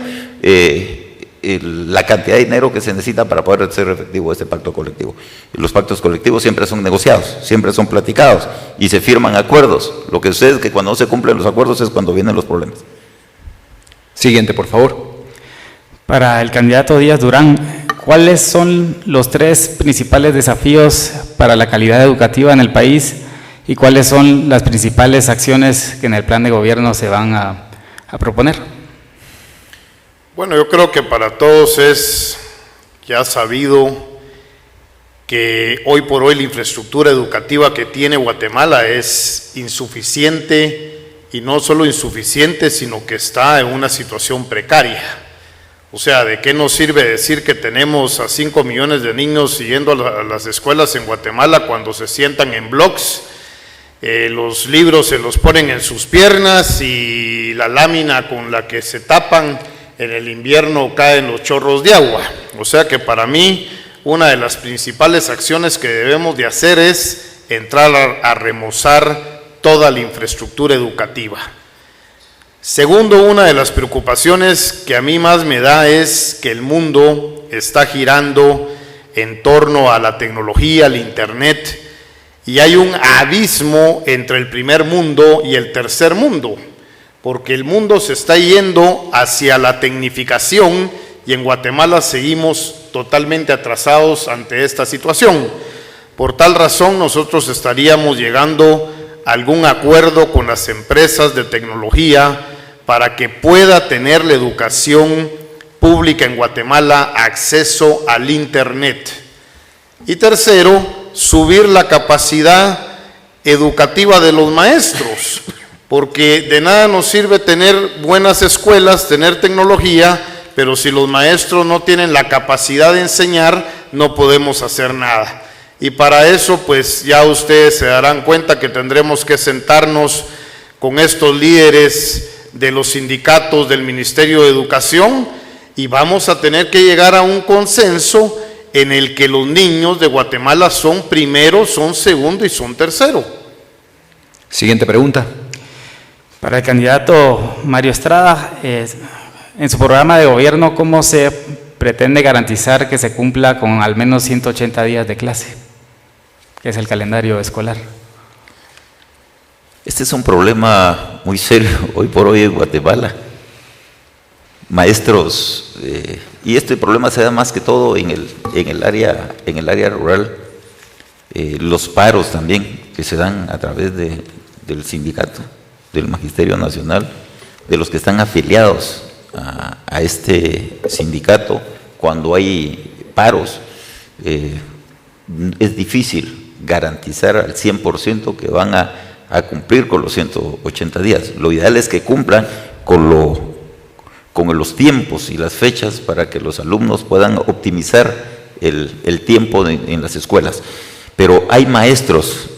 la cantidad de dinero que se necesita para poder hacer efectivo este pacto colectivo. Los pactos colectivos siempre son negociados, siempre son platicados y se firman acuerdos. Lo que sucede es que cuando no se cumplen los acuerdos es cuando vienen los problemas. Siguiente, por favor. Para el candidato Díaz Durán, ¿cuáles son los 3 principales desafíos para la calidad educativa en el país y cuáles son las principales acciones que en el plan de gobierno se van a proponer? Bueno, yo creo que para todos es ya sabido que hoy por hoy la infraestructura educativa que tiene Guatemala es insuficiente, y no solo insuficiente, sino que está en una situación precaria. O sea, ¿de qué nos sirve decir que tenemos a 5 millones de niños yendo a las escuelas en Guatemala cuando se sientan en blocs? Los libros se los ponen en sus piernas y la lámina con la que se tapan en el invierno caen los chorros de agua. O sea que para mí una de las principales acciones que debemos de hacer es entrar a remozar toda la infraestructura educativa. Segundo, una de las preocupaciones que a mí más me da es que el mundo está girando en torno a la tecnología, al internet, y hay un abismo entre el primer mundo y el tercer mundo, porque el mundo se está yendo hacia la tecnificación y en Guatemala seguimos totalmente atrasados ante esta situación. Por tal razón, nosotros estaríamos llegando a algún acuerdo con las empresas de tecnología para que pueda tener la educación pública en Guatemala acceso al internet. Y tercero, subir la capacidad educativa de los maestros, porque de nada nos sirve tener buenas escuelas, tener tecnología, pero si los maestros no tienen la capacidad de enseñar, no podemos hacer nada. Y para eso, pues ya ustedes se darán cuenta que tendremos que sentarnos con estos líderes de los sindicatos del Ministerio de Educación y vamos a tener que llegar a un consenso en el que los niños de Guatemala son primero, son segundo y son tercero. Siguiente pregunta. Para el candidato Mario Estrada, en su programa de gobierno, ¿cómo se pretende garantizar que se cumpla con al menos 180 días de clase, que es el calendario escolar? Este es un problema muy serio hoy por hoy en Guatemala. maestros, y este problema se da más que todo en el área rural, los paros también que se dan a través del sindicato, del Magisterio Nacional, de los que están afiliados a este sindicato. Cuando hay paros, es difícil garantizar al 100% que van a cumplir con los 180 días. Lo ideal es que cumplan con los tiempos y las fechas para que los alumnos puedan optimizar el tiempo en las escuelas. Pero hay maestros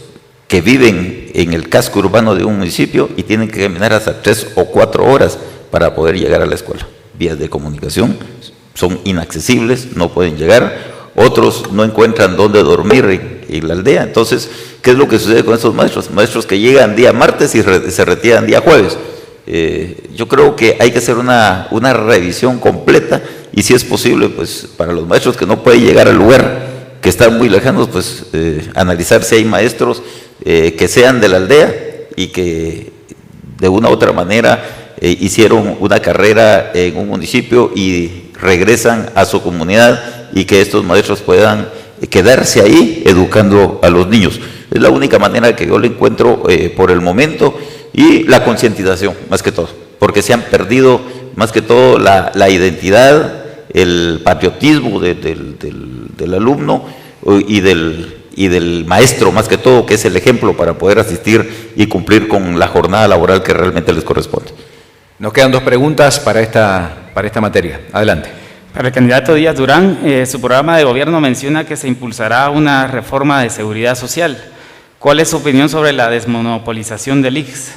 que viven en el casco urbano de un municipio y tienen que caminar hasta 3 o 4 horas para poder llegar a la escuela. Vías de comunicación son inaccesibles, no pueden llegar. Otros no encuentran dónde dormir en la aldea. Entonces, ¿qué es lo que sucede con estos maestros? Maestros que llegan día martes y se retiran día jueves. Yo creo que hay que hacer una revisión completa, y si es posible, pues para los maestros que no pueden llegar al lugar, que están muy lejanos, pues analizar si hay maestros que sean de la aldea y que de una u otra manera hicieron una carrera en un municipio y regresan a su comunidad, y que estos maestros puedan quedarse ahí educando a los niños. Es la única manera que yo le encuentro por el momento, y la concientización más que todo, porque se han perdido más que todo la identidad, el patriotismo del alumno y del maestro más que todo, que es el ejemplo para poder asistir y cumplir con la jornada laboral que realmente les corresponde. Nos quedan 2 preguntas para esta materia. Adelante. Para el candidato Díaz Durán, su programa de gobierno menciona que se impulsará una reforma de seguridad social. ¿Cuál es su opinión sobre la desmonopolización del ICS?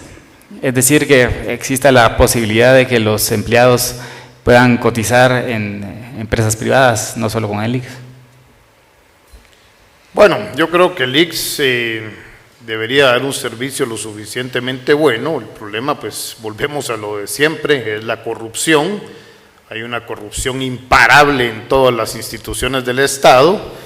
Es decir, que exista la posibilidad de que los empleados puedan cotizar en empresas privadas, no solo con el ICS. Bueno, yo creo que el ICS debería dar un servicio lo suficientemente bueno. El problema, pues, volvemos a lo de siempre, es la corrupción. Hay una corrupción imparable en todas las instituciones del Estado.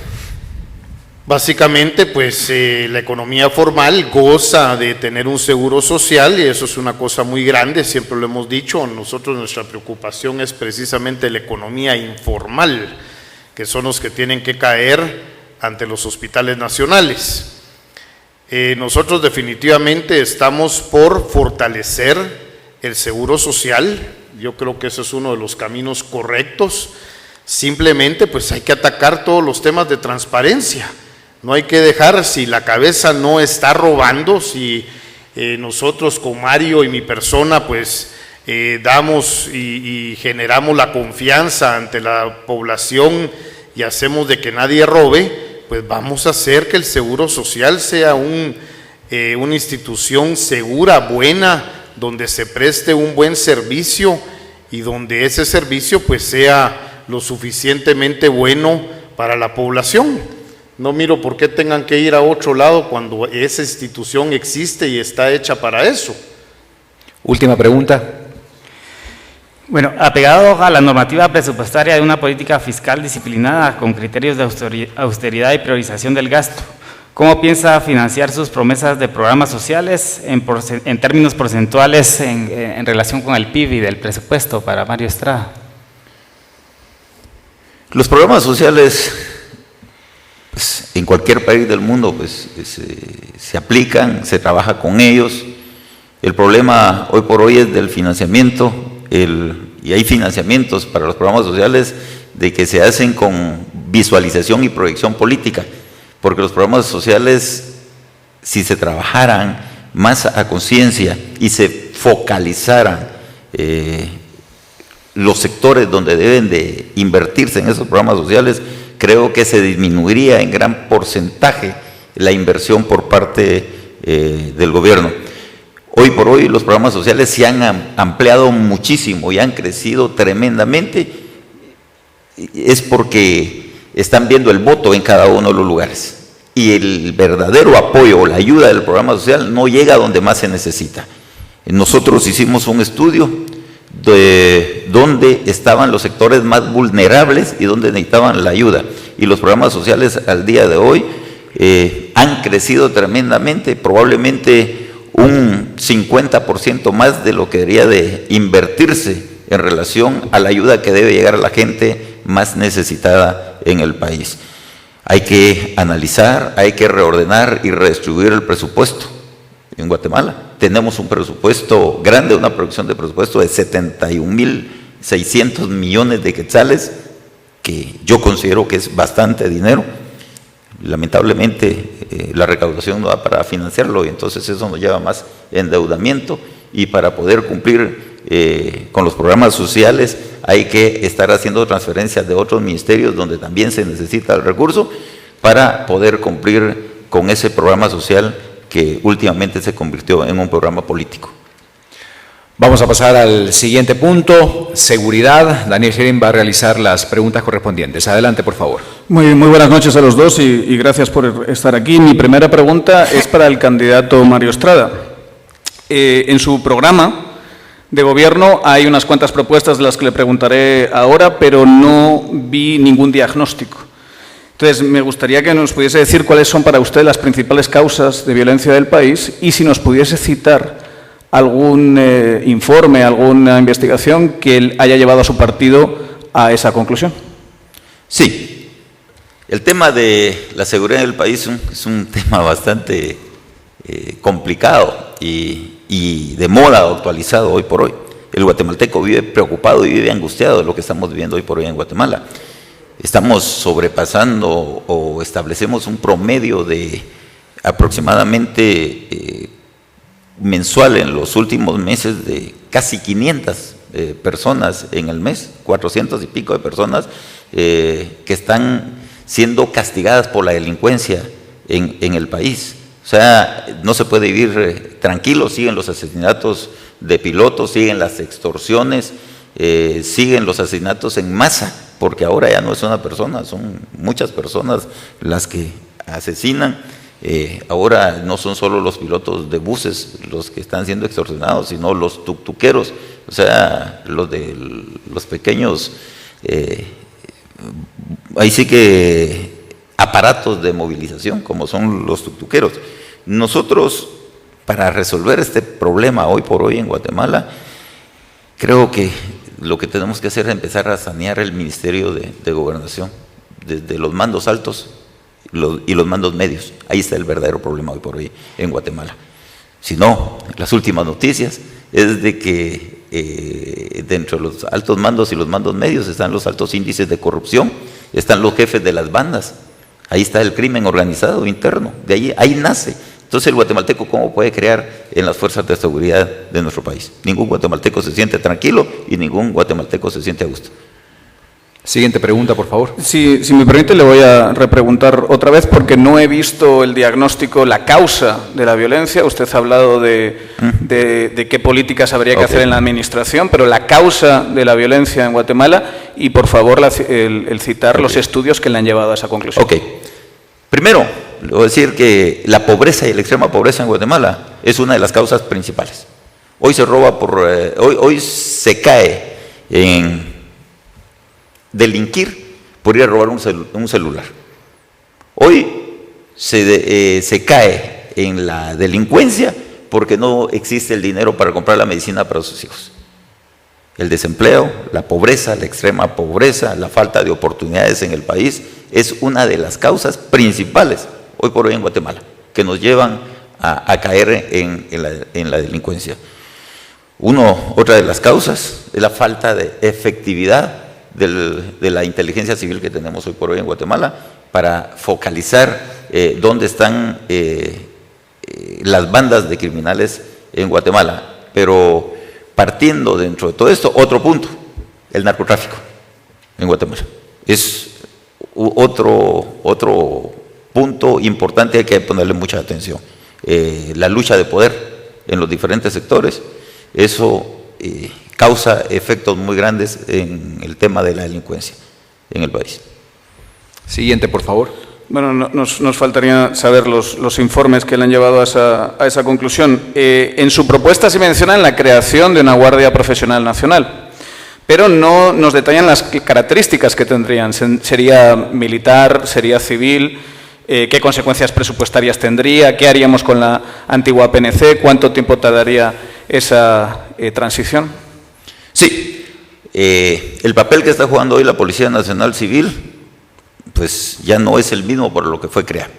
Básicamente, pues, la economía formal goza de tener un seguro social, y eso es una cosa muy grande, siempre lo hemos dicho. Nosotros, nuestra preocupación es precisamente la economía informal, que son los que tienen que caer ante los hospitales nacionales. Nosotros definitivamente estamos por fortalecer el seguro social. Yo creo que ese es uno de los caminos correctos. Simplemente, pues, hay que atacar todos los temas de transparencia. No hay que dejar, si la cabeza no está robando, si nosotros con Mario y mi persona, pues, damos y generamos la confianza ante la población y hacemos de que nadie robe, pues vamos a hacer que el Seguro Social sea una institución segura, buena, donde se preste un buen servicio, y donde ese servicio, pues, sea lo suficientemente bueno para la población. No miro por qué tengan que ir a otro lado cuando esa institución existe y está hecha para eso. Última pregunta. Bueno, apegado a la normativa presupuestaria de una política fiscal disciplinada con criterios de austeridad y priorización del gasto, ¿cómo piensa financiar sus promesas de programas sociales en términos porcentuales en relación con el PIB y del presupuesto para Mario Estrada? Los programas sociales, pues, en cualquier país del mundo, pues, se aplican, se trabaja con ellos. El problema hoy por hoy es del financiamiento, y hay financiamientos para los programas sociales de que se hacen con visualización y proyección política, porque los programas sociales, si se trabajaran más a conciencia y se focalizaran los sectores donde deben de invertirse en esos programas sociales, creo que se disminuiría en gran porcentaje la inversión por parte del gobierno. Hoy por hoy los programas sociales se han ampliado muchísimo y han crecido tremendamente. Es porque están viendo el voto en cada uno de los lugares. Y el verdadero apoyo o la ayuda del programa social no llega a donde más se necesita. Nosotros hicimos un estudio de dónde estaban los sectores más vulnerables y dónde necesitaban la ayuda. Y los programas sociales al día de hoy han crecido tremendamente, probablemente un 50% más de lo que debería de invertirse en relación a la ayuda que debe llegar a la gente más necesitada en el país. Hay que analizar, hay que reordenar y redistribuir el presupuesto. En Guatemala tenemos un presupuesto grande, una producción de presupuesto de 71.600 millones de quetzales, que yo considero que es bastante dinero. Lamentablemente la recaudación no da para financiarlo y entonces eso nos lleva más endeudamiento, y para poder cumplir con los programas sociales hay que estar haciendo transferencias de otros ministerios donde también se necesita el recurso para poder cumplir con ese programa social que últimamente se convirtió en un programa político. Vamos a pasar al siguiente punto, seguridad. Daniel Gerin va a realizar las preguntas correspondientes. Adelante, por favor. Muy buenas noches a los dos y gracias por estar aquí. Mi primera pregunta es para el candidato Mario Estrada. En su programa de gobierno hay unas cuantas propuestas de las que le preguntaré ahora, pero no vi ningún diagnóstico. Entonces, me gustaría que nos pudiese decir cuáles son para usted las principales causas de violencia del país y si nos pudiese citar algún informe, alguna investigación que haya llevado a su partido a esa conclusión. Sí, el tema de la seguridad del país es un tema bastante complicado y de moda, actualizado hoy por hoy. El guatemalteco vive preocupado y vive angustiado de lo que estamos viviendo hoy por hoy en Guatemala. Estamos sobrepasando o establecemos un promedio de aproximadamente mensual en los últimos meses de casi 500 personas en el mes, 400 y pico de personas que están siendo castigadas por la delincuencia en el país. O sea, no se puede vivir tranquilo, siguen los asesinatos de pilotos, siguen las extorsiones, siguen los asesinatos en masa, porque ahora ya no es una persona, son muchas personas las que asesinan. Ahora no son solo los pilotos de buses los que están siendo extorsionados, sino los tuctuqueros, o sea, los pequeños, ahí sí que aparatos de movilización, como son los tuctuqueros. Nosotros, para resolver este problema hoy por hoy en Guatemala, creo que lo que tenemos que hacer es empezar a sanear el Ministerio de Gobernación, desde los mandos altos y los mandos medios. Ahí está el verdadero problema hoy por hoy en Guatemala. Si no, las últimas noticias es de que dentro de los altos mandos y los mandos medios están los altos índices de corrupción, están los jefes de las bandas, ahí está el crimen organizado interno, ahí nace. Entonces el guatemalteco, ¿cómo puede crear en las fuerzas de seguridad de nuestro país? Ningún guatemalteco se siente tranquilo y ningún guatemalteco se siente a gusto. Siguiente pregunta, por favor. Si me permite, le voy a repreguntar otra vez porque no he visto el diagnóstico, la causa de la violencia. Usted ha hablado de qué políticas habría que hacer en la administración, pero la causa de la violencia en Guatemala y, por favor, el citar los estudios que le han llevado a esa conclusión. Primero, le voy a decir que la pobreza y la extrema pobreza en Guatemala es una de las causas principales. Hoy se roba hoy se cae en delinquir por ir a robar un celular. Hoy se cae en la delincuencia porque no existe el dinero para comprar la medicina para sus hijos. El desempleo, la pobreza, la extrema pobreza, la falta de oportunidades en el país es una de las causas principales hoy por hoy en Guatemala que nos llevan a caer en la delincuencia. Otra de las causas es la falta de efectividad de la inteligencia civil que tenemos hoy por hoy en Guatemala para focalizar dónde están las bandas de criminales en Guatemala. Pero partiendo dentro de todo esto, otro punto, el narcotráfico en Guatemala. Es otro punto importante, hay que ponerle mucha atención. La lucha de poder en los diferentes sectores, eso causa efectos muy grandes en el tema de la delincuencia en el país. Siguiente, por favor. Bueno, nos faltaría saber los informes que le han llevado a esa conclusión. En su propuesta se menciona la creación de una Guardia Profesional Nacional, pero no nos detallan las características que tendrían. ¿Sería militar? ¿Sería civil? ¿Qué consecuencias presupuestarias tendría? ¿Qué haríamos con la antigua PNC? ¿Cuánto tiempo tardaría esa transición? Sí, El papel que está jugando hoy la Policía Nacional Civil, pues ya no es el mismo por lo que fue creada.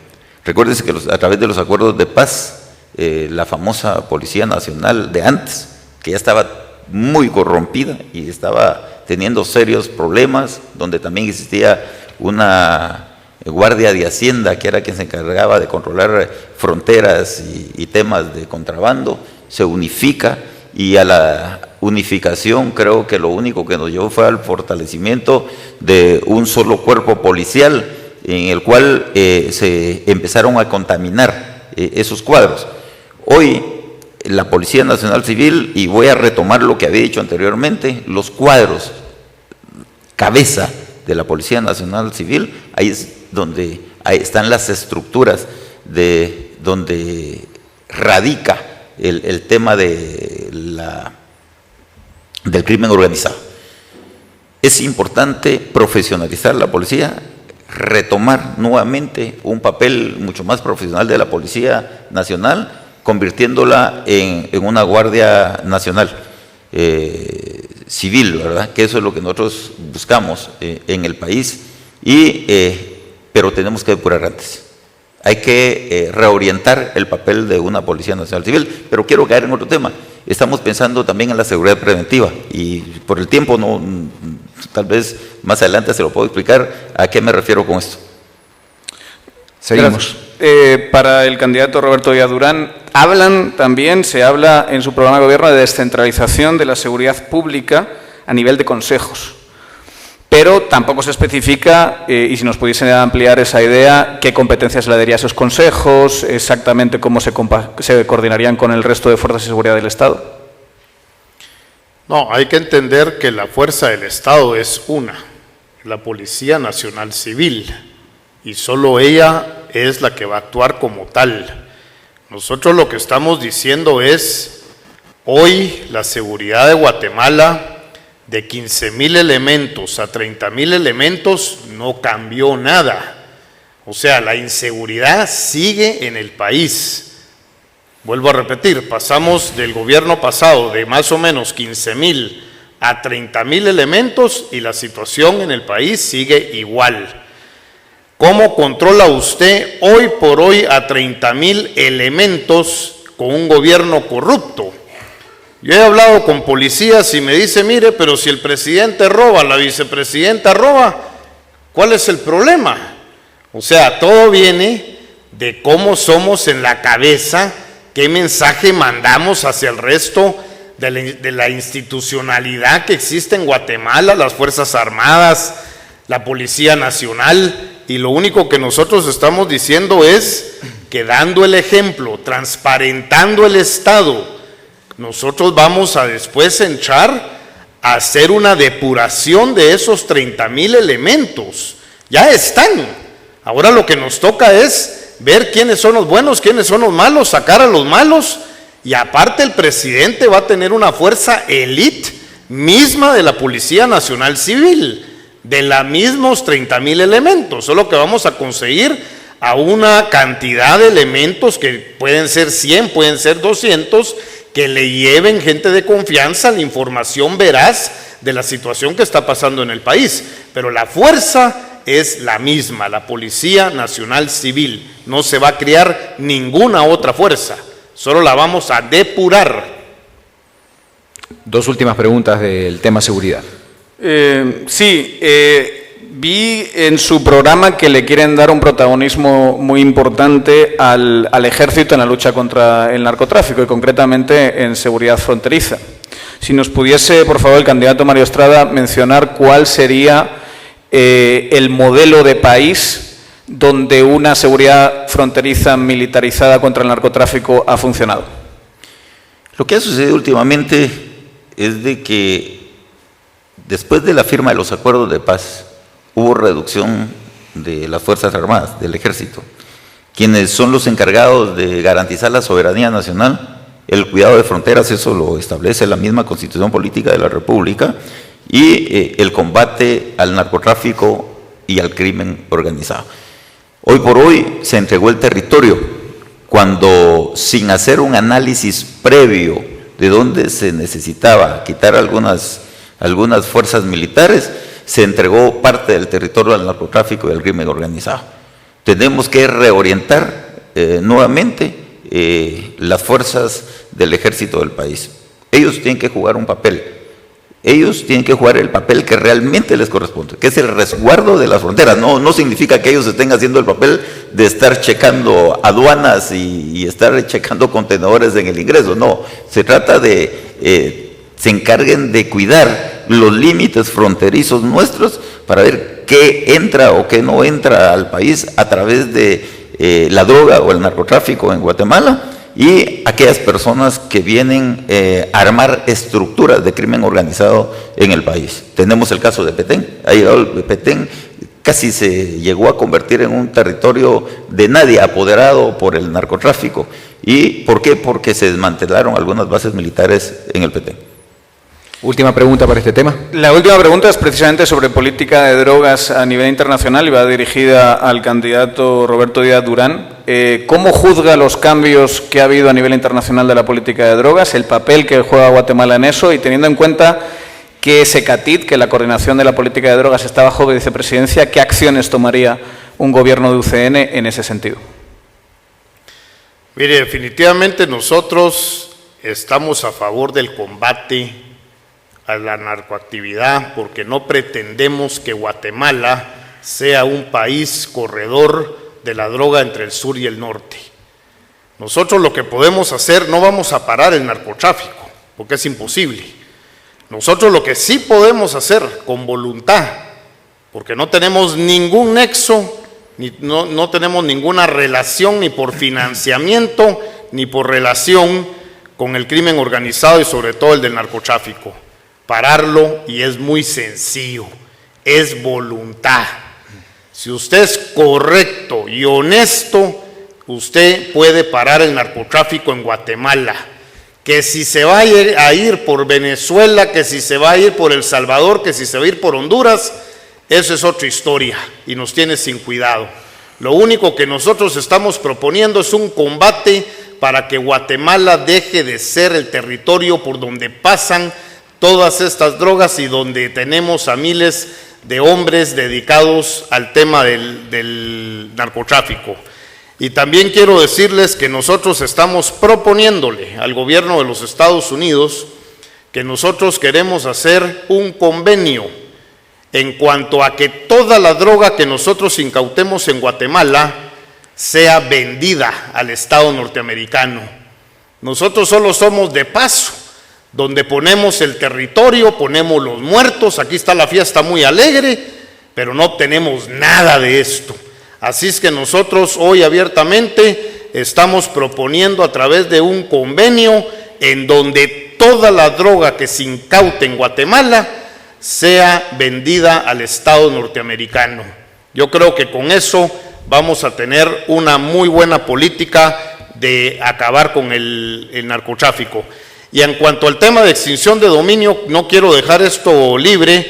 Recuérdense que a través de los acuerdos de paz, la famosa Policía Nacional de antes, que ya estaba muy corrompida y estaba teniendo serios problemas, donde también existía una guardia de Hacienda, que era quien se encargaba de controlar fronteras y temas de contrabando, se unifica, y a la unificación creo que lo único que nos llevó fue al fortalecimiento de un solo cuerpo policial, en el cual se empezaron a contaminar esos cuadros. Hoy la Policía Nacional Civil, y voy a retomar lo que había dicho anteriormente, los cuadros cabeza de la Policía Nacional Civil, ahí es donde están las estructuras de donde radica el tema del crimen organizado. Es importante profesionalizar la policía, retomar nuevamente un papel mucho más profesional de la Policía Nacional, convirtiéndola en una Guardia Nacional civil, ¿verdad? Que eso es lo que nosotros buscamos en el país, pero tenemos que depurar antes. Hay que reorientar el papel de una Policía Nacional Civil, pero quiero caer en otro tema. Estamos pensando también en la seguridad preventiva, y por el tiempo no, tal vez más adelante se lo puedo explicar a qué me refiero con esto. Seguimos. Para el candidato Roberto Díaz Durán, se habla en su programa de gobierno de descentralización de la seguridad pública a nivel de consejos, pero tampoco se especifica, y si nos pudiesen ampliar esa idea, qué competencias le daría a esos consejos, exactamente cómo se coordinarían con el resto de fuerzas de seguridad del Estado. No, hay que entender que la fuerza del Estado es una, la Policía Nacional Civil, y solo ella es la que va a actuar como tal. Nosotros lo que estamos diciendo es, hoy la seguridad de Guatemala, de 15,000 elementos a 30,000 elementos, no cambió nada. O sea, la inseguridad sigue en el país. Vuelvo a repetir, pasamos del gobierno pasado de más o menos 15,000 a 30,000 elementos y la situación en el país sigue igual. ¿Cómo controla usted hoy por hoy a 30,000 elementos con un gobierno corrupto? Yo he hablado con policías y me dice, mire, pero si el presidente roba, la vicepresidenta roba, ¿cuál es el problema? O sea, todo viene de cómo somos en la cabeza, qué mensaje mandamos hacia el resto de la institucionalidad que existe en Guatemala, las Fuerzas Armadas, la Policía Nacional, y lo único que nosotros estamos diciendo es que dando el ejemplo, transparentando el Estado, nosotros vamos a después entrar a hacer una depuración de esos 30,000 elementos. Ya están. Ahora lo que nos toca es ver quiénes son los buenos, quiénes son los malos, sacar a los malos, y aparte el presidente va a tener una fuerza élite misma de la Policía Nacional Civil, de los mismos 30,000 elementos, solo que vamos a conseguir a una cantidad de elementos que pueden ser 100, pueden ser 200, que le lleven gente de confianza la información veraz de la situación que está pasando en el país. Pero la fuerza es la misma, la Policía Nacional Civil. No se va a crear ninguna otra fuerza, solo la vamos a depurar. Dos últimas preguntas del tema seguridad. Vi en su programa que le quieren dar un protagonismo muy importante al ejército en la lucha contra el narcotráfico y concretamente en seguridad fronteriza. Si nos pudiese, por favor, el candidato Mario Estrada mencionar cuál sería el modelo de país donde una seguridad fronteriza militarizada contra el narcotráfico ha funcionado. Lo que ha sucedido últimamente es de que después de la firma de los acuerdos de paz, hubo reducción de las Fuerzas Armadas, del Ejército, quienes son los encargados de garantizar la soberanía nacional, el cuidado de fronteras, eso lo establece la misma Constitución Política de la República, y el combate al narcotráfico y al crimen organizado. Hoy por hoy se entregó el territorio, cuando sin hacer un análisis previo de dónde se necesitaba quitar algunas algunas fuerzas militares, se entregó parte del territorio al narcotráfico y al crimen organizado. Tenemos que reorientar nuevamente las fuerzas del ejército del país. Ellos tienen que jugar un papel. Ellos tienen que jugar el papel que realmente les corresponde, que es el resguardo de las fronteras. No significa que ellos estén haciendo el papel de estar checando aduanas y estar checando contenedores en el ingreso. No, se trata de se encarguen de cuidar los límites fronterizos nuestros para ver qué entra o qué no entra al país a través de la droga o el narcotráfico en Guatemala, y aquellas personas que vienen a armar estructuras de crimen organizado en el país. Tenemos el caso de Petén. Ha llegado Petén, casi se llegó a convertir en un territorio de nadie, apoderado por el narcotráfico. ¿Y por qué? Porque se desmantelaron algunas bases militares en el Petén. Última pregunta para este tema. La última pregunta es precisamente sobre política de drogas a nivel internacional y va dirigida al candidato Roberto Díaz Durán. ¿Cómo juzga los cambios que ha habido a nivel internacional de la política de drogas, el papel que juega Guatemala en eso, y teniendo en cuenta que SECATID, que la coordinación de la política de drogas está bajo vicepresidencia, qué acciones tomaría un gobierno de UCN en ese sentido? Mire, definitivamente nosotros estamos a favor del combate a la narcoactividad, porque no pretendemos que Guatemala sea un país corredor de la droga entre el sur y el norte. Nosotros lo que podemos hacer, no vamos a parar el narcotráfico, porque es imposible. Nosotros lo que sí podemos hacer con voluntad, porque no tenemos ningún nexo, no tenemos ninguna relación ni por financiamiento, ni por relación con el crimen organizado y sobre todo el del narcotráfico. Pararlo, y es muy sencillo, es voluntad. Si usted es correcto y honesto, usted puede parar el narcotráfico en Guatemala. Que si se va a ir por Venezuela, que si se va a ir por El Salvador, que si se va a ir por Honduras, eso es otra historia y nos tiene sin cuidado. Lo único que nosotros estamos proponiendo es un combate para que Guatemala deje de ser el territorio por donde pasan todas estas drogas y donde tenemos a miles de hombres dedicados al tema del narcotráfico. Y también quiero decirles que nosotros estamos proponiéndole al gobierno de los Estados Unidos que nosotros queremos hacer un convenio en cuanto a que toda la droga que nosotros incautemos en Guatemala sea vendida al Estado norteamericano. Nosotros solo somos de paso, donde ponemos el territorio, ponemos los muertos, aquí está la fiesta muy alegre, pero no obtenemos nada de esto. Así es que nosotros hoy abiertamente estamos proponiendo a través de un convenio en donde toda la droga que se incaute en Guatemala sea vendida al Estado norteamericano. Yo creo que con eso vamos a tener una muy buena política de acabar con el narcotráfico. Y en cuanto al tema de extinción de dominio, no quiero dejar esto libre,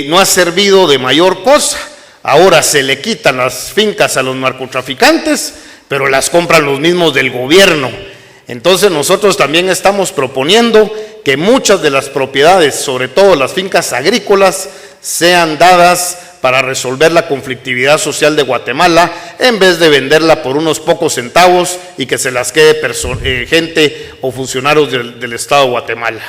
no ha servido de mayor cosa. Ahora se le quitan las fincas a los narcotraficantes, pero las compran los mismos del gobierno. Entonces nosotros también estamos proponiendo que muchas de las propiedades, sobre todo las fincas agrícolas, sean dadas para resolver la conflictividad social de Guatemala, en vez de venderla por unos pocos centavos y que se las quede gente o funcionarios del Estado de Guatemala.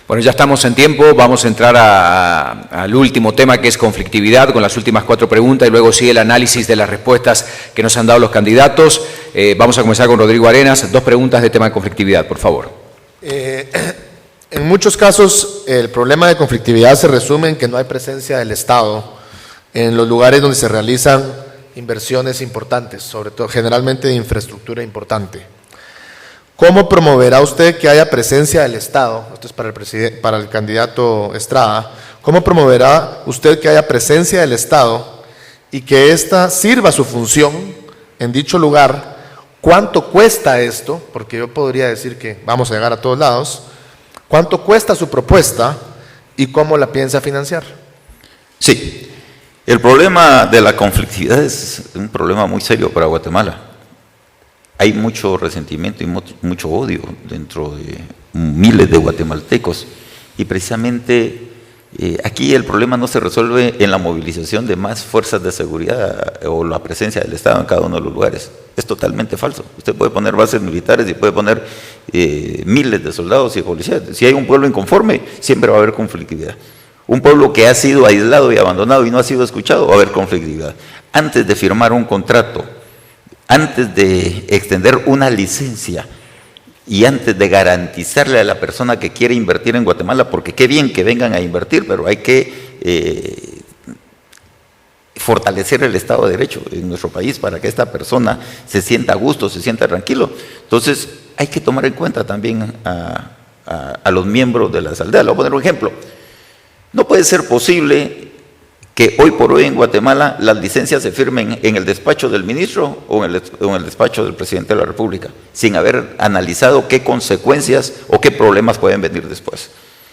Bueno, ya estamos en tiempo, vamos a entrar al último tema, que es conflictividad, con las últimas 4 preguntas, y luego sigue el análisis de las respuestas que nos han dado los candidatos. Vamos a comenzar con Rodrigo Arenas. 2 preguntas de tema de conflictividad, por favor. En muchos casos, el problema de conflictividad se resume en que no hay presencia del Estado en los lugares donde se realizan inversiones importantes, sobre todo generalmente de infraestructura importante. ¿Cómo promoverá usted que haya presencia del Estado? Esto es para el candidato Estrada. ¿Cómo promoverá usted que haya presencia del Estado y que ésta sirva su función en dicho lugar? ¿Cuánto cuesta esto? Porque yo podría decir que vamos a llegar a todos lados. ¿Cuánto cuesta su propuesta y cómo la piensa financiar? Sí. El problema de la conflictividad es un problema muy serio para Guatemala. Hay mucho resentimiento y mucho odio dentro de miles de guatemaltecos, y precisamente Aquí el problema no se resuelve en la movilización de más fuerzas de seguridad o la presencia del Estado en cada uno de los lugares. Es totalmente falso. Usted puede poner bases militares y puede poner miles de soldados y policías. Si hay un pueblo inconforme, siempre va a haber conflictividad. Un pueblo que ha sido aislado y abandonado y no ha sido escuchado, va a haber conflictividad. Antes de firmar un contrato, antes de extender una licencia y antes de garantizarle a la persona que quiere invertir en Guatemala, porque qué bien que vengan a invertir, pero hay que fortalecer el Estado de Derecho en nuestro país para que esta persona se sienta a gusto, se sienta tranquilo. Entonces, hay que tomar en cuenta también a los miembros de las aldeas. Le voy a poner un ejemplo. No puede ser posible que hoy por hoy en Guatemala las licencias se firmen en el despacho del ministro o en el despacho del presidente de la República, sin haber analizado qué consecuencias o qué problemas pueden venir después.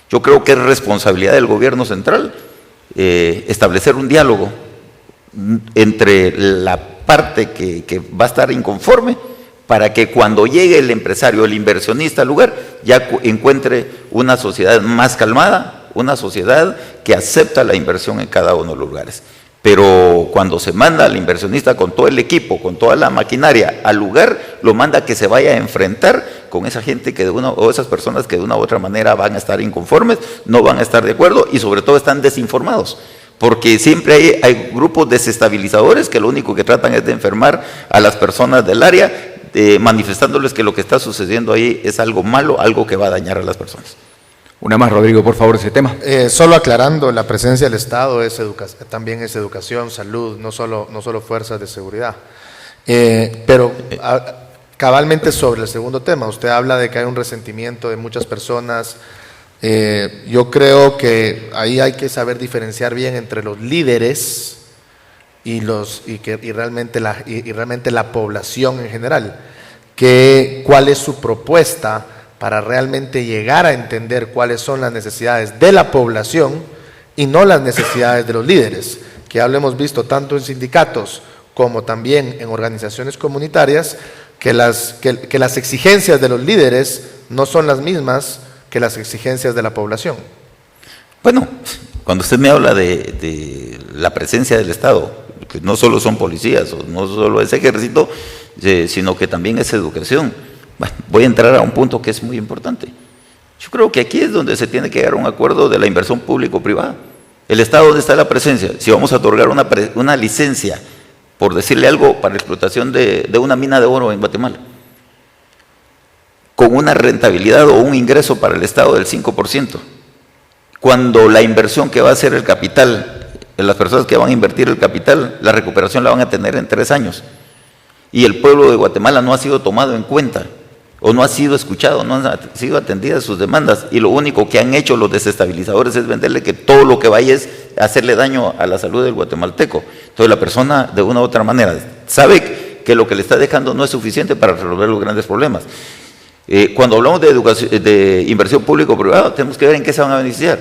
Yo creo que es responsabilidad del gobierno central establecer un diálogo entre la parte que va a estar inconforme, para que cuando llegue el empresario, el inversionista al lugar, ya encuentre una sociedad más calmada, una sociedad que acepta la inversión en cada uno de los lugares. Pero cuando se manda al inversionista con todo el equipo, con toda la maquinaria al lugar, lo manda que se vaya a enfrentar con esa gente o esas personas que de una u otra manera van a estar inconformes, no van a estar de acuerdo y sobre todo están desinformados. Porque siempre hay grupos desestabilizadores que lo único que tratan es de enfermar a las personas del área, manifestándoles que lo que está sucediendo ahí es algo malo, algo que va a dañar a las personas. Una más, Rodrigo, por favor, ese tema. Solo aclarando, la presencia del Estado también es educación, salud, no solo fuerzas de seguridad. Pero cabalmente sobre el segundo tema, usted habla de que hay un resentimiento de muchas personas. Yo creo que ahí hay que saber diferenciar bien entre los líderes y realmente la población en general. ¿Cuál es su propuesta para realmente llegar a entender cuáles son las necesidades de la población y no las necesidades de los líderes? Que ya lo hemos visto tanto en sindicatos como también en organizaciones comunitarias, que las exigencias de los líderes no son las mismas que las exigencias de la población. Bueno, cuando usted me habla de la presencia del Estado, que no solo son policías, o no solo es ejército, sino que también es educación. Bueno, voy a entrar a un punto que es muy importante. Yo creo que aquí es donde se tiene que llegar a un acuerdo de la inversión público-privada. El Estado, ¿dónde está la presencia? Si vamos a otorgar una licencia, por decirle algo, para la explotación de una mina de oro en Guatemala, con una rentabilidad o un ingreso para el Estado del 5%, cuando la inversión que va a hacer el capital, las personas que van a invertir el capital, la recuperación la van a tener en 3 años, y el pueblo de Guatemala no ha sido tomado en cuenta, o no ha sido escuchado, no han sido atendidas sus demandas, y lo único que han hecho los desestabilizadores es venderle que todo lo que vaya es hacerle daño a la salud del guatemalteco. Entonces la persona, de una u otra manera, sabe que lo que le está dejando no es suficiente para resolver los grandes problemas. Cuando hablamos de inversión público-privada, tenemos que ver en qué se van a beneficiar.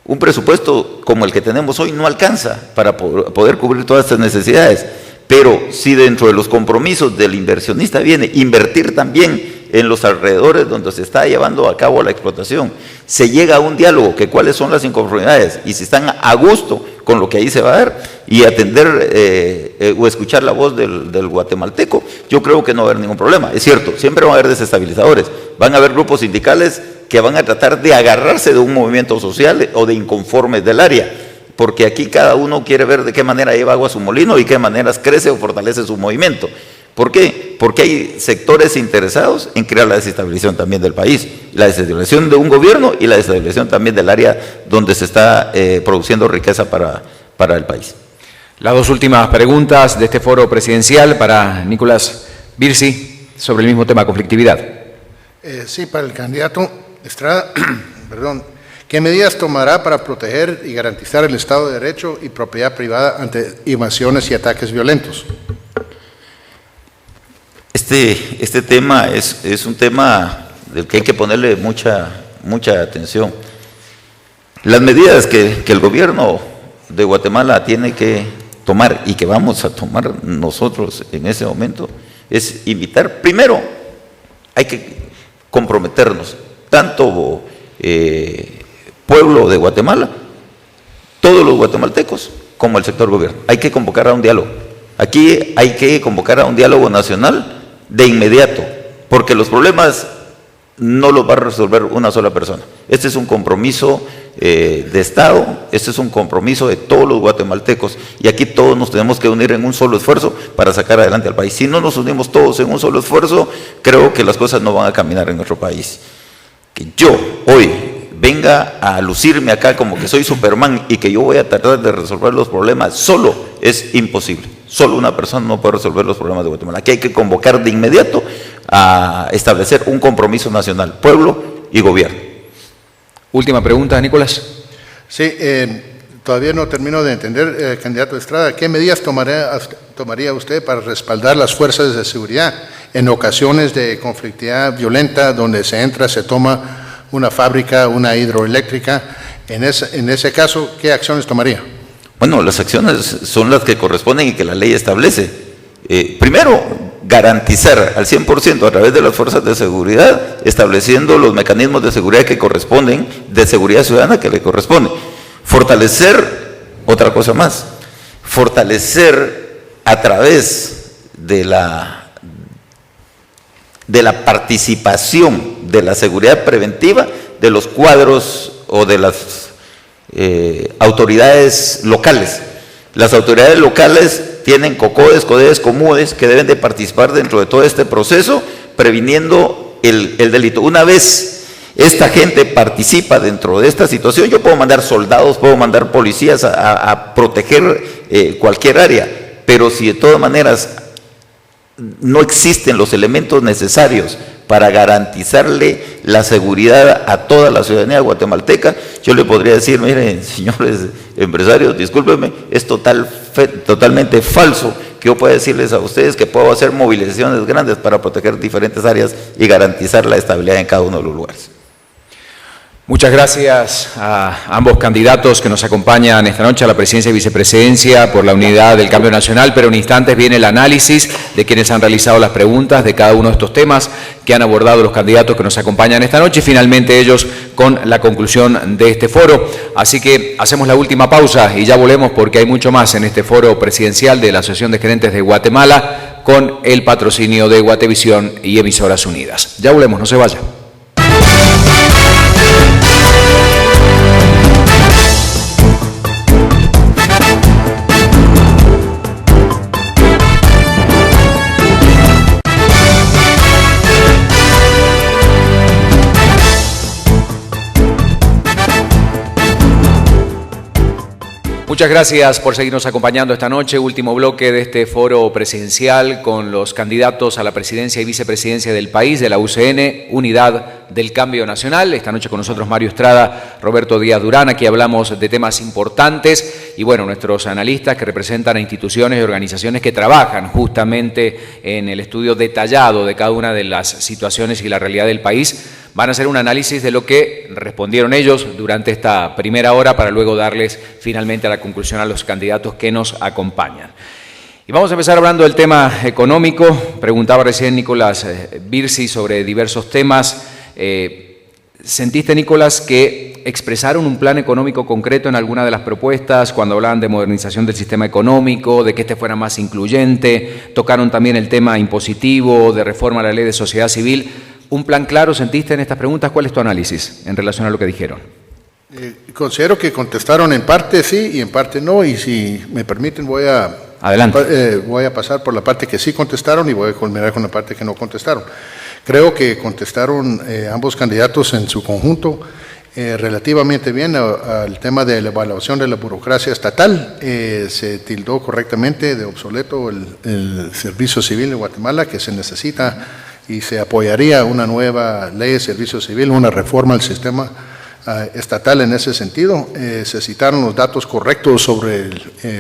Un presupuesto como el que tenemos hoy no alcanza para poder cubrir todas estas necesidades, pero si dentro de los compromisos del inversionista viene invertir también en los alrededores donde se está llevando a cabo la explotación, se llega a un diálogo, que cuáles son las inconformidades y si están a gusto con lo que ahí se va a dar, y atender o escuchar la voz del guatemalteco, yo creo que no va a haber ningún problema. Es cierto, siempre van a haber desestabilizadores, van a haber grupos sindicales que van a tratar de agarrarse de un movimiento social o de inconformes del área, porque aquí cada uno quiere ver de qué manera lleva agua a su molino y qué maneras crece o fortalece su movimiento. ¿Por qué? Porque hay sectores interesados en crear la desestabilización también del país, la desestabilización de un gobierno y la desestabilización también del área donde se está produciendo riqueza para el país. Las dos últimas preguntas de este foro presidencial para Nicolás Virsi sobre el mismo tema, conflictividad. Sí, para el candidato Estrada, perdón. ¿Qué medidas tomará para proteger y garantizar el Estado de Derecho y propiedad privada ante invasiones y ataques violentos? Este tema es un tema del que hay que ponerle mucha atención. Las medidas que el gobierno de Guatemala tiene que tomar y que vamos a tomar nosotros en ese momento es invitar, primero hay que comprometernos, tanto pueblo de Guatemala todos los guatemaltecos como el sector gobierno. Hay que convocar a un diálogo. Aquí hay que convocar a un diálogo nacional de inmediato, porque los problemas no los va a resolver una sola persona. Este es un compromiso de Estado, este es un compromiso de todos los guatemaltecos, y aquí todos nos tenemos que unir en un solo esfuerzo para sacar adelante al país. Si no nos unimos todos en un solo esfuerzo, creo que las cosas no van a caminar en nuestro país. Que yo hoy venga a lucirme acá como que soy Superman y que yo voy a tratar de resolver los problemas solo, es imposible. Solo una persona no puede resolver los problemas de Guatemala. Aquí hay que convocar de inmediato a establecer un compromiso nacional, pueblo y gobierno. Última pregunta, Nicolás. Sí, todavía no termino de entender, candidato Estrada, ¿qué medidas tomaría usted para respaldar las fuerzas de seguridad en ocasiones de conflictividad violenta donde se entra, se toma una fábrica, una hidroeléctrica? En ese caso, ¿qué acciones tomaría? Bueno, las acciones son las que corresponden y que la ley establece. Primero, garantizar al 100% a través de las fuerzas de seguridad, estableciendo los mecanismos de seguridad que corresponden, de seguridad ciudadana que le corresponde. Fortalecer, otra cosa más, fortalecer a través de la participación de la seguridad preventiva de los cuadros o de las autoridades locales. Las autoridades locales tienen COCODES, CODES, COMUDES que deben de participar dentro de todo este proceso, previniendo el delito. Una vez esta gente participa dentro de esta situación, yo puedo mandar soldados, puedo mandar policías a proteger cualquier área, pero si de todas maneras no existen los elementos necesarios para garantizarle la seguridad a toda la ciudadanía guatemalteca, yo le podría decir, miren, señores empresarios, discúlpenme, es totalmente falso que yo pueda decirles a ustedes que puedo hacer movilizaciones grandes para proteger diferentes áreas y garantizar la estabilidad en cada uno de los lugares. Muchas gracias a ambos candidatos que nos acompañan esta noche a la presidencia y vicepresidencia por la unidad del Cambio Nacional, pero en instantes viene el análisis de quienes han realizado las preguntas de cada uno de estos temas que han abordado los candidatos que nos acompañan esta noche y finalmente ellos con la conclusión de este foro. Así que hacemos la última pausa y ya volvemos porque hay mucho más en este foro presidencial de la Asociación de Gerentes de Guatemala con el patrocinio de Guatevisión y Emisoras Unidas. Ya volvemos, no se vayan. Muchas gracias por seguirnos acompañando esta noche, último bloque de este foro presidencial con los candidatos a la presidencia y vicepresidencia del país, de la UCN, Unidad del Cambio Nacional. Esta noche con nosotros Mario Estrada, Roberto Díaz Durán, aquí hablamos de temas importantes y bueno, nuestros analistas que representan a instituciones y organizaciones que trabajan justamente en el estudio detallado de cada una de las situaciones y la realidad del país, van a hacer un análisis de lo que respondieron ellos durante esta primera hora para luego darles finalmente a la conclusión a los candidatos que nos acompañan. Y vamos a empezar hablando del tema económico. Preguntaba recién Nicolás Birsi sobre diversos temas. ¿Sentiste, Nicolás, que expresaron un plan económico concreto en alguna de las propuestas cuando hablaban de modernización del sistema económico, de que este fuera más incluyente? Tocaron también el tema impositivo, de reforma a la ley de sociedad civil. ¿Un plan claro sentiste en estas preguntas? ¿Cuál es tu análisis en relación a lo que dijeron? Considero que contestaron en parte sí y en parte no, y si me permiten voy a pasar por la parte que sí contestaron y voy a culminar con la parte que no contestaron. Creo que contestaron ambos candidatos en su conjunto relativamente bien al tema de la evaluación de la burocracia estatal. Se tildó correctamente de obsoleto el servicio civil en Guatemala, que se necesita y se apoyaría una nueva ley de servicio civil, una reforma al sistema estatal en ese sentido. Se citaron los datos correctos sobre,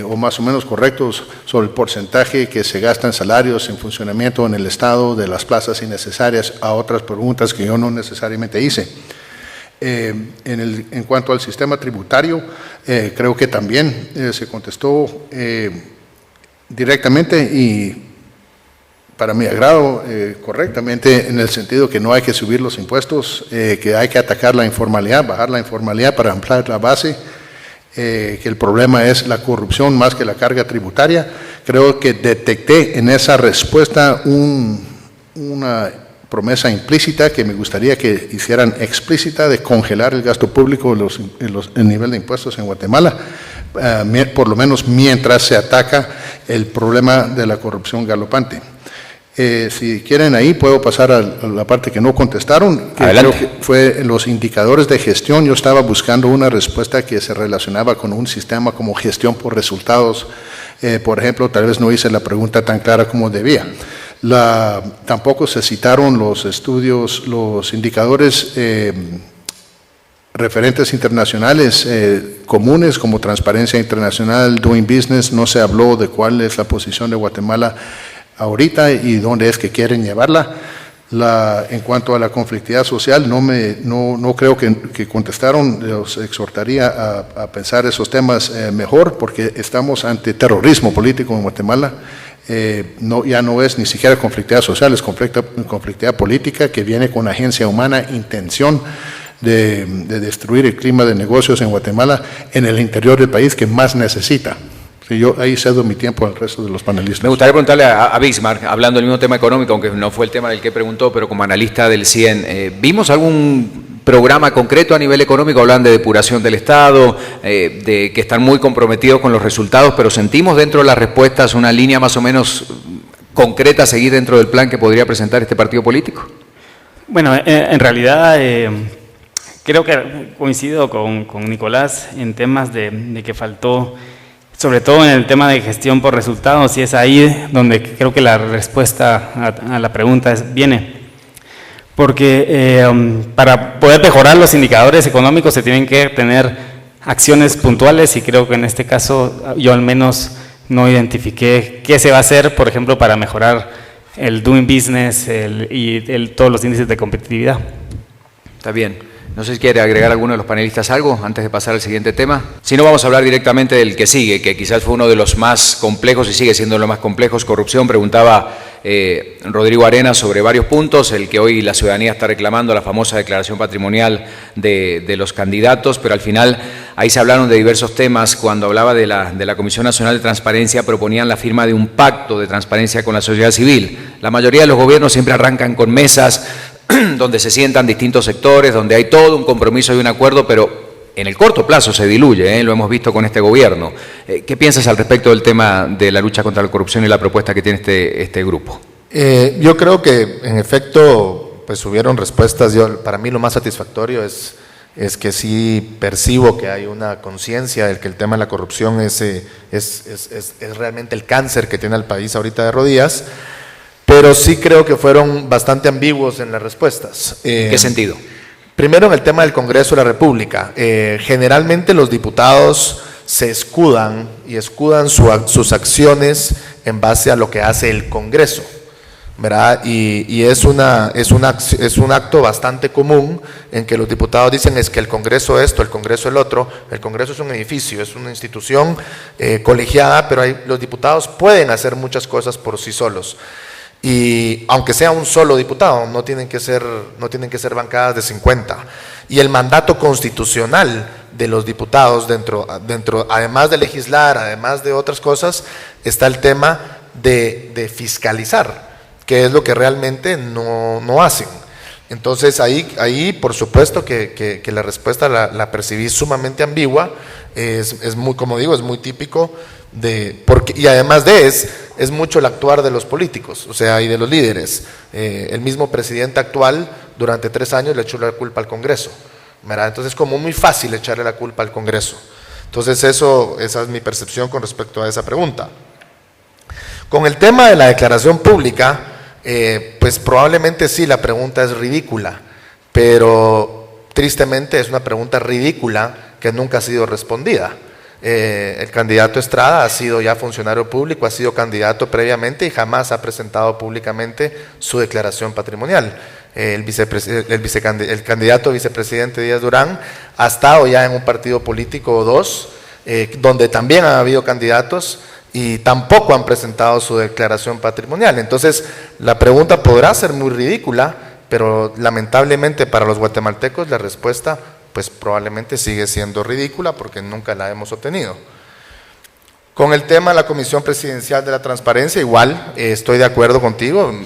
o más o menos correctos, sobre el porcentaje que se gasta en salarios, en funcionamiento en el Estado, de las plazas innecesarias, a otras preguntas que yo no necesariamente hice. En cuanto al sistema tributario, creo que también se contestó directamente y para mi agrado, correctamente, en el sentido que no hay que subir los impuestos, que hay que atacar la informalidad, bajar la informalidad para ampliar la base, que el problema es la corrupción más que la carga tributaria. Creo que detecté en esa respuesta una promesa implícita que me gustaría que hicieran explícita de congelar el gasto público, el nivel de impuestos en Guatemala, por lo menos mientras se ataca el problema de la corrupción galopante. Si quieren ahí puedo pasar a la parte que no contestaron, que creo que fue los indicadores de gestión. Yo estaba buscando una respuesta que se relacionaba con un sistema como gestión por resultados. Por ejemplo, tal vez no hice la pregunta tan clara como debía. Tampoco se citaron los estudios, los indicadores referentes internacionales comunes como Transparencia Internacional, Doing Business. No se habló de cuál es la posición de Guatemala ahorita y dónde es que quieren llevarla. En cuanto a la conflictividad social, no creo que contestaron. Los exhortaría a pensar esos temas mejor, porque estamos ante terrorismo político en Guatemala. Ya no es ni siquiera conflictividad social, es conflictividad política que viene con agencia humana, intención de destruir el clima de negocios en Guatemala en el interior del país que más necesita. Sí, yo ahí cedo mi tiempo al resto de los panelistas. Me gustaría preguntarle a Bismarck, hablando del mismo tema económico, aunque no fue el tema del que preguntó, pero como analista del CIEN, ¿vimos algún programa concreto a nivel económico? Hablan de depuración del Estado, de que están muy comprometidos con los resultados, pero sentimos dentro de las respuestas una línea más o menos concreta a seguir dentro del plan que podría presentar este partido político. Bueno, en realidad creo que coincido con Nicolás en temas de que faltó, sobre todo en el tema de gestión por resultados, y es ahí donde creo que la respuesta a la pregunta viene. Porque para poder mejorar los indicadores económicos se tienen que tener acciones puntuales, y creo que en este caso yo al menos no identifiqué qué se va a hacer, por ejemplo, para mejorar el doing business todos los índices de competitividad. Está bien. No sé si quiere agregar alguno de los panelistas algo antes de pasar al siguiente tema. Si no, vamos a hablar directamente del que sigue, que quizás fue uno de los más complejos y sigue siendo lo más complejos, corrupción. Preguntaba Rodrigo Arenas sobre varios puntos, el que hoy la ciudadanía está reclamando, la famosa declaración patrimonial de los candidatos, pero al final ahí se hablaron de diversos temas. Cuando hablaba de la Comisión Nacional de Transparencia, proponían la firma de un pacto de transparencia con la sociedad civil. La mayoría de los gobiernos siempre arrancan con mesas donde se sientan distintos sectores, donde hay todo un compromiso y un acuerdo, pero en el corto plazo se diluye, lo hemos visto con este gobierno. ¿Qué piensas al respecto del tema de la lucha contra la corrupción y la propuesta que tiene este grupo? Yo creo que en efecto pues hubieron respuestas. Para mí lo más satisfactorio es que sí percibo que hay una conciencia de que el tema de la corrupción es realmente el cáncer que tiene el país ahorita de rodillas. Pero sí creo que fueron bastante ambiguos en las respuestas. ¿En qué sentido? Primero, en el tema del Congreso de la República. Generalmente los diputados se escudan sus acciones en base a lo que hace el Congreso, ¿verdad? Y es un acto bastante común en que los diputados dicen es que el Congreso esto, el Congreso el otro. El Congreso es un edificio, es una institución colegiada, pero los diputados pueden hacer muchas cosas por sí solos. Y aunque sea un solo diputado, no tienen que ser bancadas de 50. Y el mandato constitucional de los diputados dentro, además de legislar, además de otras cosas, está el tema de fiscalizar, que es lo que realmente no hacen. Entonces ahí por supuesto que la respuesta la percibí sumamente ambigua. Es muy, como digo, es muy típico y además es mucho el actuar de los políticos, o sea, y de los líderes. El mismo presidente actual durante 3 años le echó la culpa al Congreso, ¿verdad? Entonces es como muy fácil echarle la culpa al Congreso. Entonces esa es mi percepción con respecto a esa pregunta. Con el tema de la declaración pública, pues probablemente sí, la pregunta es ridícula, pero tristemente es una pregunta ridícula que nunca ha sido respondida. El candidato Estrada ha sido ya funcionario público, ha sido candidato previamente y jamás ha presentado públicamente su declaración patrimonial. El candidato vicepresidente Díaz Durán ha estado ya en un partido político o dos, donde también ha habido candidatos y tampoco han presentado su declaración patrimonial. Entonces, la pregunta podrá ser muy ridícula, pero lamentablemente para los guatemaltecos la respuesta pues probablemente sigue siendo ridícula porque nunca la hemos obtenido. Con el tema de la Comisión Presidencial de la Transparencia, igual estoy de acuerdo contigo,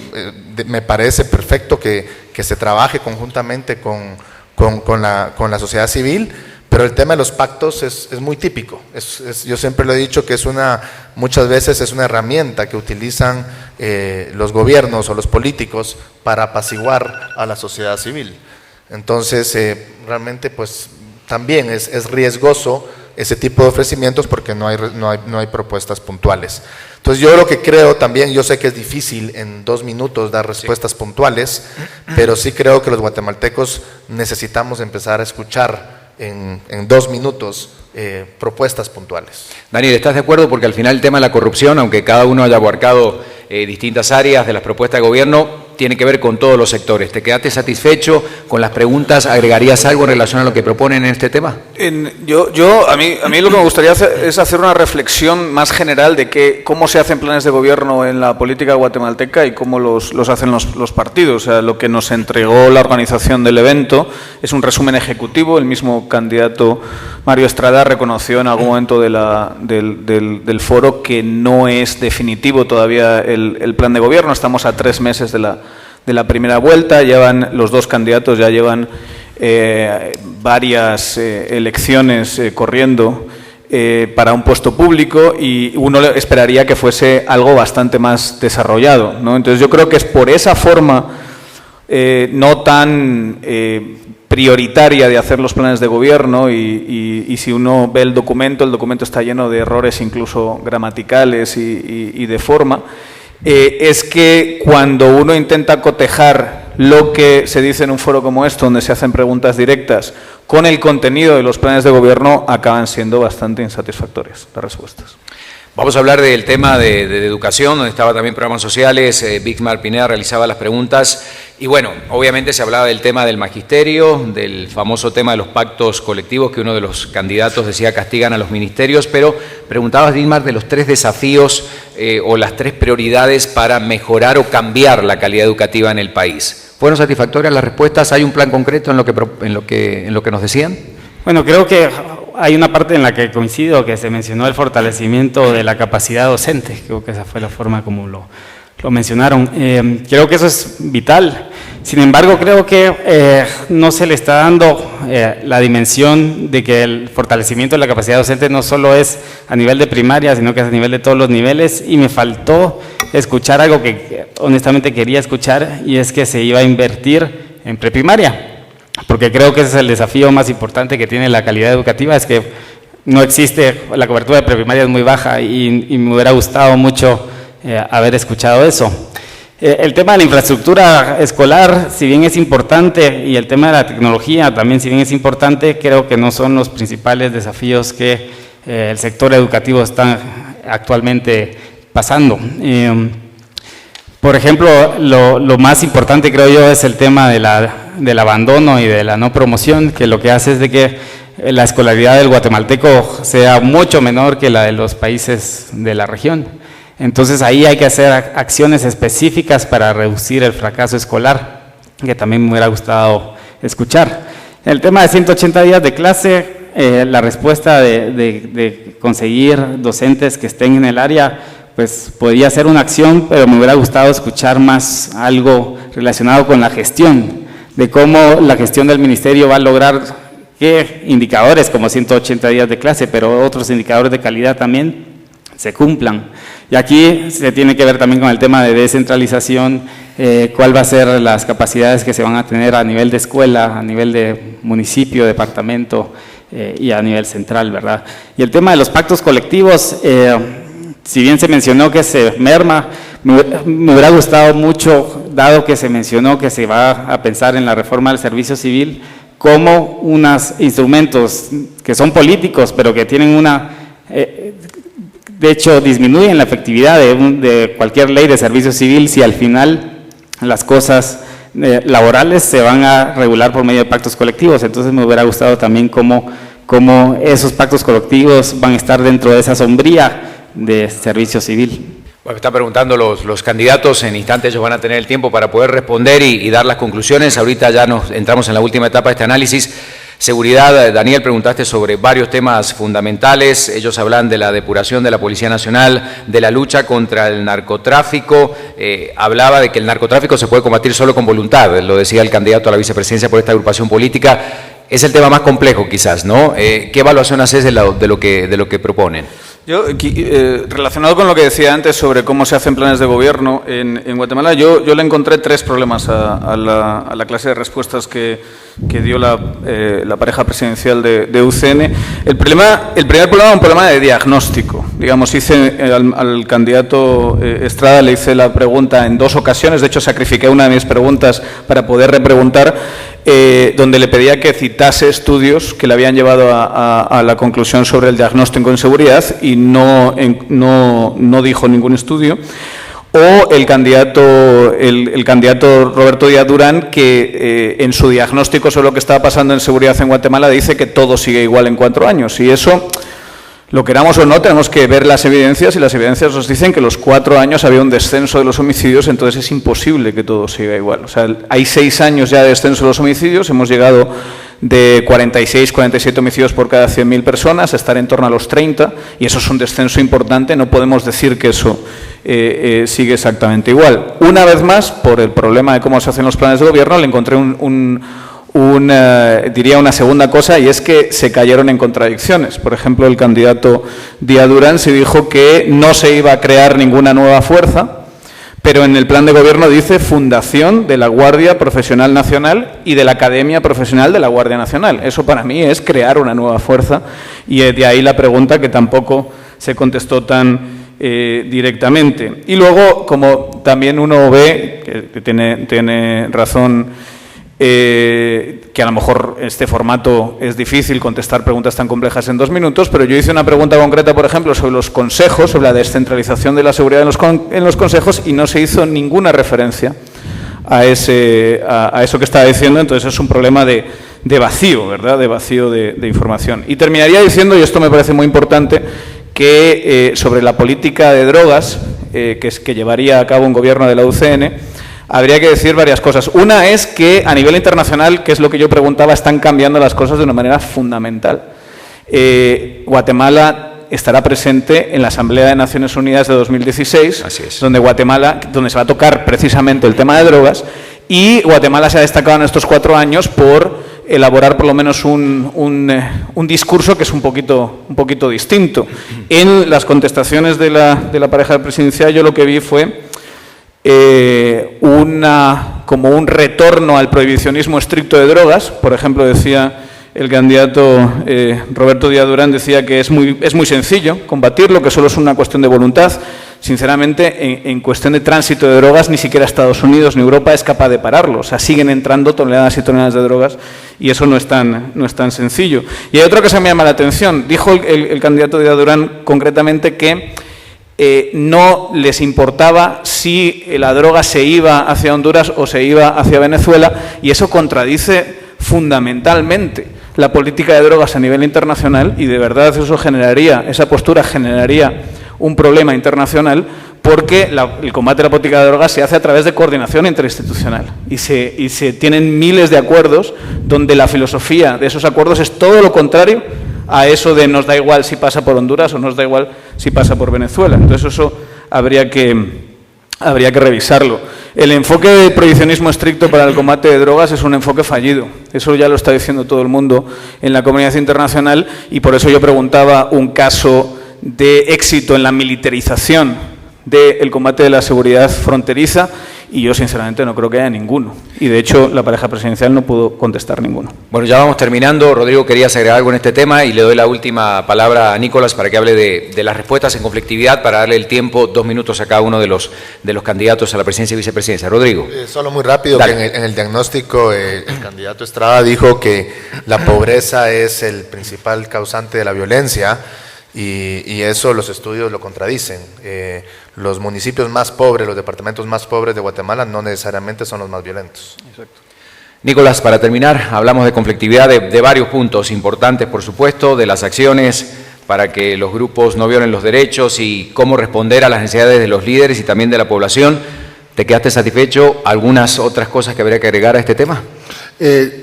me parece perfecto que se trabaje conjuntamente con la sociedad civil, pero el tema de los pactos es muy típico. Yo siempre lo he dicho que muchas veces es una herramienta que utilizan los gobiernos o los políticos para apaciguar a la sociedad civil. Entonces, realmente, pues también es riesgoso ese tipo de ofrecimientos porque no hay propuestas puntuales. Entonces yo lo que creo también, yo sé que es difícil en 2 minutos dar respuestas puntuales, pero sí creo que los guatemaltecos necesitamos empezar a escuchar en 2 minutos propuestas puntuales. Daniel, ¿estás de acuerdo? Porque al final el tema de la corrupción, aunque cada uno haya abarcado distintas áreas de las propuestas de gobierno, tiene que ver con todos los sectores. ¿Te quedaste satisfecho con las preguntas? ¿Agregarías algo en relación a lo que proponen en este tema? A mí lo que me gustaría es hacer una reflexión más general de cómo se hacen planes de gobierno en la política guatemalteca y cómo los hacen los partidos. O sea, lo que nos entregó la organización del evento es un resumen ejecutivo. El mismo candidato Mario Estrada reconoció en algún momento del foro que no es definitivo todavía el plan de gobierno. Estamos a 3 meses de la primera vuelta, los 2 candidatos ya llevan varias elecciones corriendo para un puesto público y uno esperaría que fuese algo bastante más desarrollado, ¿no? Entonces yo creo que es por esa forma no tan prioritaria de hacer los planes de gobierno y si uno ve el documento está lleno de errores incluso gramaticales y de forma. Es que cuando uno intenta cotejar lo que se dice en un foro como este, donde se hacen preguntas directas, con el contenido de los planes de gobierno, acaban siendo bastante insatisfactorias las respuestas. Vamos a hablar del tema de educación, donde estaba también programas sociales. Víctor Pineda realizaba las preguntas y bueno, obviamente se hablaba del tema del magisterio, del famoso tema de los pactos colectivos que uno de los candidatos decía castigan a los ministerios, pero preguntabas, Dilmar, de los 3 desafíos o las 3 prioridades para mejorar o cambiar la calidad educativa en el país. ¿Fueron satisfactorias las respuestas? ¿Hay un plan concreto en lo que nos decían? Bueno, creo que hay una parte en la que coincido, que se mencionó el fortalecimiento de la capacidad docente. Creo que esa fue la forma como lo mencionaron. Creo que eso es vital. Sin embargo, creo que no se le está dando la dimensión de que el fortalecimiento de la capacidad docente no solo es a nivel de primaria, sino que es a nivel de todos los niveles, y me faltó escuchar algo que honestamente quería escuchar, y es que se iba a invertir en preprimaria. Porque creo que ese es el desafío más importante que tiene la calidad educativa, es que no existe, la cobertura de preprimaria es muy baja y me hubiera gustado mucho haber escuchado eso. El tema de la infraestructura escolar, si bien es importante, y el tema de la tecnología también, si bien es importante, creo que no son los principales desafíos que el sector educativo está actualmente pasando. Por ejemplo, lo más importante, creo yo, es el tema del abandono y de la no promoción, que lo que hace es de que la escolaridad del guatemalteco sea mucho menor que la de los países de la región. Entonces ahí hay que hacer acciones específicas para reducir el fracaso escolar, que también me hubiera gustado escuchar. El tema de 180 días de clase, la respuesta de conseguir docentes que estén en el área, pues podría ser una acción, pero me hubiera gustado escuchar más algo relacionado con la gestión, de cómo la gestión del ministerio va a lograr que indicadores como 180 días de clase, pero otros indicadores de calidad también se cumplan. Y aquí se tiene que ver también con el tema de descentralización, cuál va a ser las capacidades que se van a tener a nivel de escuela, a nivel de municipio, departamento y a nivel central, ¿verdad? Y el tema de los pactos colectivos, si bien se mencionó que se merma, me hubiera gustado mucho, dado que se mencionó que se va a pensar en la reforma del servicio civil, como unos instrumentos que son políticos, pero que tienen de hecho disminuyen la efectividad de cualquier ley de servicio civil si al final las cosas laborales se van a regular por medio de pactos colectivos. Entonces me hubiera gustado también cómo esos pactos colectivos van a estar dentro de esa sombría de servicio civil. Bueno, están preguntando los candidatos, en instantes ellos van a tener el tiempo para poder responder y dar las conclusiones. Ahorita ya entramos en la última etapa de este análisis. Seguridad, Daniel, preguntaste sobre varios temas fundamentales. Ellos hablan de la depuración de la Policía Nacional, de la lucha contra el narcotráfico. Hablaba de que el narcotráfico se puede combatir solo con voluntad, lo decía el candidato a la vicepresidencia por esta agrupación política. Es el tema más complejo quizás, ¿no? ¿Qué evaluación haces de lo que proponen? Yo, relacionado con lo que decía antes sobre cómo se hacen planes de gobierno en Guatemala, yo le encontré tres problemas a la clase de respuestas que dio la pareja presidencial de UCN. El primer problema es un problema de diagnóstico. Digamos, al candidato Estrada le hice la pregunta en 2 ocasiones, de hecho sacrifiqué una de mis preguntas para poder repreguntar, donde le pedía que citase estudios que le habían llevado a la conclusión sobre el diagnóstico en seguridad y no dijo ningún estudio. O el candidato Roberto Díaz Durán, que en su diagnóstico sobre lo que estaba pasando en seguridad en Guatemala dice que todo sigue igual en 4 años. Y eso, lo queramos o no, tenemos que ver las evidencias, y las evidencias nos dicen que los 4 años había un descenso de los homicidios, entonces es imposible que todo siga igual. O sea, hay 6 años ya de descenso de los homicidios, hemos llegado de 46, 47 homicidios por cada 100.000 personas, a estar en torno a los 30, y eso es un descenso importante, no podemos decir que eso sigue exactamente igual. Una vez más, por el problema de cómo se hacen los planes de gobierno, le encontré diría una segunda cosa, y es que se cayeron en contradicciones. Por ejemplo, el candidato Díaz Durán se dijo que no se iba a crear ninguna nueva fuerza, pero en el plan de gobierno dice fundación de la Guardia Profesional Nacional y de la Academia Profesional de la Guardia Nacional. Eso para mí es crear una nueva fuerza, y de ahí la pregunta que tampoco se contestó tan directamente. Y luego, como también uno ve, que tiene razón, que a lo mejor este formato es difícil contestar preguntas tan complejas en 2 minutos, pero yo hice una pregunta concreta, por ejemplo, sobre los consejos, sobre la descentralización de la seguridad en los consejos, y no se hizo ninguna referencia a eso que estaba diciendo. Entonces es un problema de vacío, ¿verdad?, de vacío de información. Y terminaría diciendo, y esto me parece muy importante, que sobre la política de drogas que llevaría a cabo un gobierno de la UCN, habría que decir varias cosas. Una es que a nivel internacional, que es lo que yo preguntaba, están cambiando las cosas de una manera fundamental. Guatemala estará presente en la Asamblea de Naciones Unidas de 2016, donde se va a tocar precisamente el tema de drogas, y Guatemala se ha destacado en estos 4 años por elaborar por lo menos un discurso que es un poquito distinto. En las contestaciones de la pareja presidencial, yo lo que vi fue como un retorno al prohibicionismo estricto de drogas. Por ejemplo, decía el candidato Roberto Díaz Durán, decía que es muy sencillo combatirlo, que solo es una cuestión de voluntad. Sinceramente, en cuestión de tránsito de drogas, ni siquiera Estados Unidos ni Europa es capaz de pararlo. O sea, siguen entrando toneladas y toneladas de drogas, y eso no es tan sencillo. Y hay otra cosa que me llama la atención. Dijo el candidato Díaz Durán concretamente que no les importaba si la droga se iba hacia Honduras o se iba hacia Venezuela, y eso contradice fundamentalmente la política de drogas a nivel internacional, y de verdad esa postura generaría un problema internacional, porque el combate a la política de drogas se hace a través de coordinación interinstitucional, y se tienen miles de acuerdos donde la filosofía de esos acuerdos es todo lo contrario a eso de nos da igual si pasa por Honduras o nos da igual si pasa por Venezuela. Entonces eso habría que revisarlo. El enfoque de prohibicionismo estricto para el combate de drogas es un enfoque fallido. Eso ya lo está diciendo todo el mundo en la comunidad internacional, y por eso yo preguntaba un caso de éxito en la militarización del combate de la seguridad fronteriza, y yo sinceramente no creo que haya ninguno. Y de hecho la pareja presidencial no pudo contestar ninguno. Bueno, ya vamos terminando. Rodrigo, querías agregar algo en este tema, y le doy la última palabra a Nicolás para que hable de las respuestas en conflictividad, para darle el tiempo, 2 minutos a cada uno de los candidatos a la presidencia y vicepresidencia. Rodrigo. Solo muy rápido, que en el diagnóstico el candidato Estrada dijo que la pobreza es el principal causante de la violencia, y eso los estudios lo contradicen. Los municipios más pobres, los departamentos más pobres de Guatemala no necesariamente son los más violentos. Exacto. Nicolás, para terminar, hablamos de conflictividad de varios puntos importantes, por supuesto, de las acciones para que los grupos no violen los derechos y cómo responder a las necesidades de los líderes y también de la población. ¿Te quedaste satisfecho? ¿Algunas otras cosas que habría que agregar a este tema?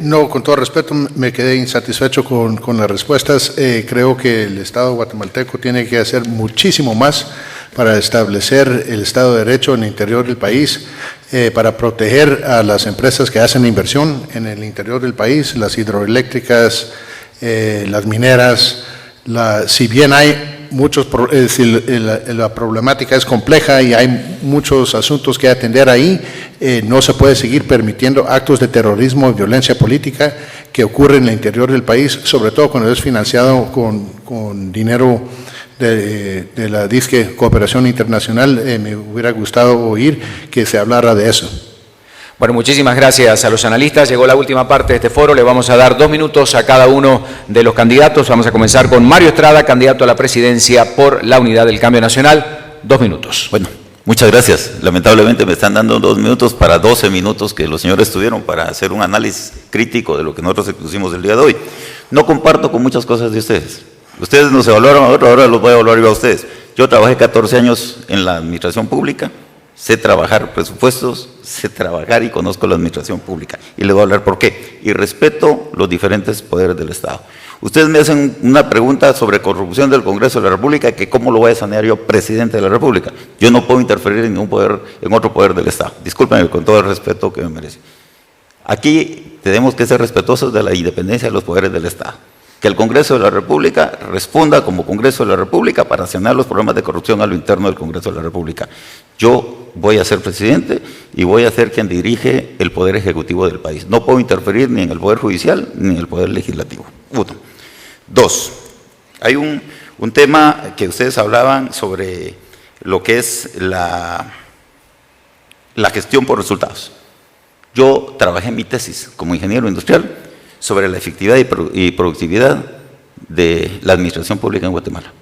No, con todo respeto, me quedé insatisfecho con las respuestas. Creo que el Estado guatemalteco tiene que hacer muchísimo más para establecer el Estado de Derecho en el interior del país, para proteger a las empresas que hacen inversión en el interior del país, las hidroeléctricas, las mineras. Si bien hay muchos, la problemática es compleja y hay muchos asuntos que atender ahí, no se puede seguir permitiendo actos de terrorismo y violencia política que ocurren en el interior del país, sobre todo cuando es financiado con dinero de la disque cooperación internacional. Me hubiera gustado oír que se hablara de eso. Bueno, muchísimas gracias a los analistas. Llegó la última parte de este foro. Le vamos a dar 2 minutos a cada uno de los candidatos. Vamos a comenzar con Mario Estrada, candidato a la presidencia por la Unidad del Cambio Nacional. 2 minutos. Bueno, muchas gracias. Lamentablemente me están dando 2 minutos para 12 minutos que los señores tuvieron para hacer un análisis crítico de lo que nosotros expusimos el día de hoy. No comparto con muchas cosas de ustedes. Ustedes nos evaluaron a otros, ahora los voy a evaluar yo a ustedes. Yo trabajé 14 años en la administración pública. Sé trabajar presupuestos, sé trabajar y conozco la administración pública. Y le voy a hablar por qué. Y respeto los diferentes poderes del Estado. Ustedes me hacen una pregunta sobre corrupción del Congreso de la República, que cómo lo voy a sanear yo, presidente de la República. Yo no puedo interferir en ningún poder, en otro poder del Estado. Discúlpenme, con todo el respeto que me merece. Aquí tenemos que ser respetuosos de la independencia de los poderes del Estado. Que el Congreso de la República responda como Congreso de la República para sanear los problemas de corrupción a lo interno del Congreso de la República. Yo voy a ser presidente y voy a ser quien dirige el Poder Ejecutivo del país. No puedo interferir ni en el Poder Judicial ni en el Poder Legislativo. 1. 2. Hay un tema que ustedes hablaban sobre lo que es la gestión por resultados. Yo trabajé en mi tesis como ingeniero industrial sobre la efectividad y productividad de la administración pública en Guatemala.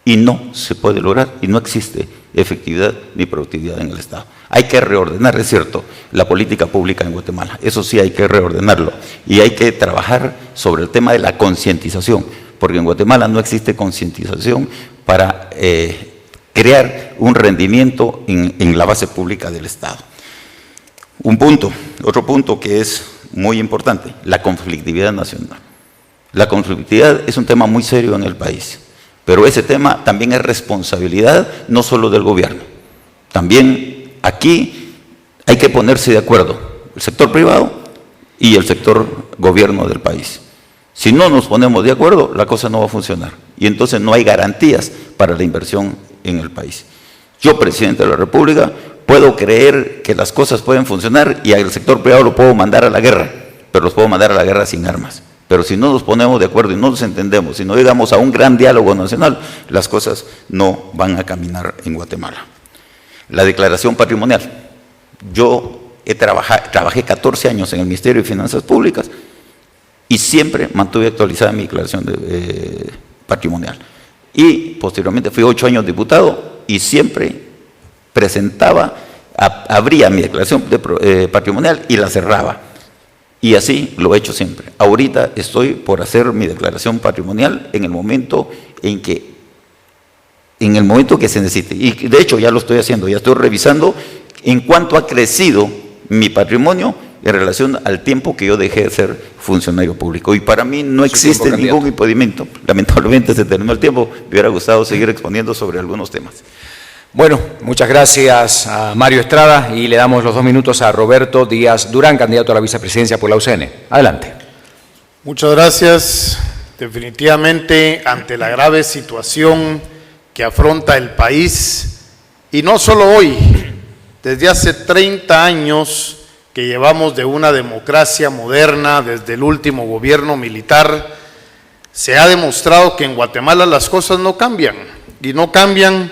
Y no se puede lograr, y no existe efectividad ni productividad en el Estado. Hay que reordenar, es cierto, la política pública en Guatemala. Eso sí hay que reordenarlo. Y hay que trabajar sobre el tema de la concientización, porque en Guatemala no existe concientización para crear un rendimiento en la base pública del Estado. Otro punto que es muy importante, la conflictividad nacional. La conflictividad es un tema muy serio en el país, pero ese tema también es responsabilidad no solo del gobierno. También aquí hay que ponerse de acuerdo, el sector privado y el sector gobierno del país. Si no nos ponemos de acuerdo, la cosa no va a funcionar y entonces no hay garantías para la inversión en el país. Yo, presidente de la República, puedo creer que las cosas pueden funcionar y al sector privado lo puedo mandar a la guerra, pero los puedo mandar a la guerra sin armas. Pero si no nos ponemos de acuerdo y no nos entendemos, si no llegamos a un gran diálogo nacional, las cosas no van a caminar en Guatemala. La declaración patrimonial. Yo trabajé 14 años en el Ministerio de Finanzas Públicas y siempre mantuve actualizada mi declaración patrimonial. Y posteriormente fui 8 años diputado y siempre abría mi declaración patrimonial y la cerraba. Y así lo he hecho siempre. Ahorita estoy por hacer mi declaración patrimonial en el momento que se necesite. Y de hecho ya lo estoy haciendo, ya estoy revisando en cuánto ha crecido mi patrimonio en relación al tiempo que yo dejé de ser funcionario público. Y para mí no existe ningún impedimento. Lamentablemente se terminó el tiempo. Me hubiera gustado seguir exponiendo sobre algunos temas. Bueno, muchas gracias a Mario Estrada y le damos los 2 minutos a Roberto Díaz Durán, candidato a la vicepresidencia por la UCN. Adelante. Muchas gracias. Definitivamente, ante la grave situación que afronta el país, y no solo hoy, desde hace 30 años que llevamos de una democracia moderna, desde el último gobierno militar, se ha demostrado que en Guatemala las cosas no cambian, y no cambian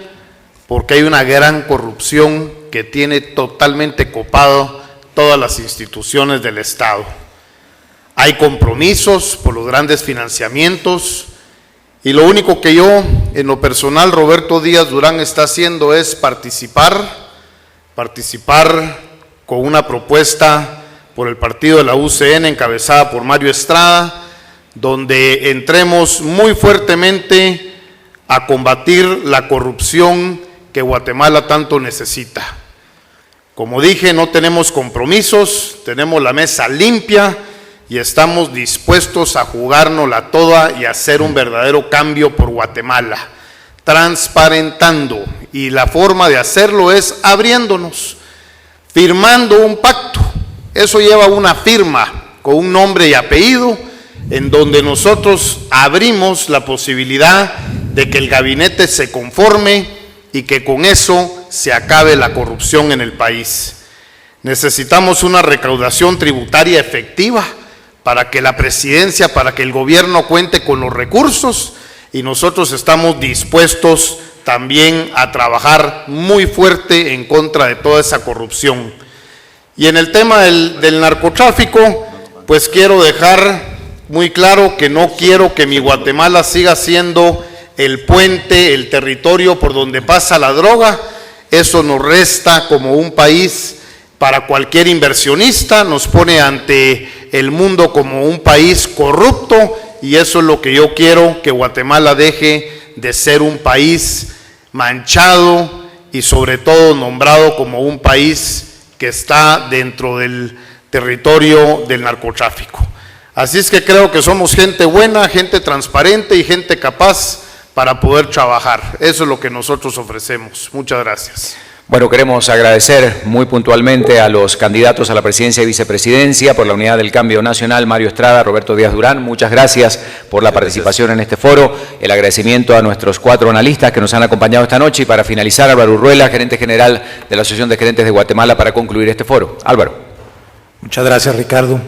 porque hay una gran corrupción que tiene totalmente copado todas las instituciones del Estado. Hay compromisos por los grandes financiamientos y lo único que yo, en lo personal, Roberto Díaz Durán, está haciendo es participar con una propuesta por el partido de la UCN encabezada por Mario Estrada, donde entremos muy fuertemente a combatir la corrupción que Guatemala tanto necesita. Como dije, no tenemos compromisos, tenemos la mesa limpia, y estamos dispuestos a jugárnosla toda y hacer un verdadero cambio por Guatemala, transparentando, y la forma de hacerlo es abriéndonos, firmando un pacto. Eso lleva una firma con un nombre y apellido, en donde nosotros abrimos la posibilidad de que el gabinete se conforme y que con eso se acabe la corrupción en el país. Necesitamos una recaudación tributaria efectiva para que la presidencia, para que el gobierno cuente con los recursos, y nosotros estamos dispuestos también a trabajar muy fuerte en contra de toda esa corrupción. Y en el tema del narcotráfico, pues quiero dejar muy claro que no quiero que mi Guatemala siga siendo el puente, el territorio por donde pasa la droga. Eso nos resta como un país para cualquier inversionista, nos pone ante el mundo como un país corrupto, y eso es lo que yo quiero, que Guatemala deje de ser un país manchado y sobre todo nombrado como un país que está dentro del territorio del narcotráfico. Así es que creo que somos gente buena, gente transparente y gente capaz para poder trabajar. Eso es lo que nosotros ofrecemos. Muchas gracias. Bueno, queremos agradecer muy puntualmente a los candidatos a la presidencia y vicepresidencia por la Unidad del Cambio Nacional, Mario Estrada, Roberto Díaz Durán. Muchas gracias por la participación en este foro. El agradecimiento a nuestros 4 analistas que nos han acompañado esta noche. Y para finalizar, Álvaro Urruela, gerente general de la Asociación de Gerentes de Guatemala, para concluir este foro. Álvaro. Muchas gracias, Ricardo.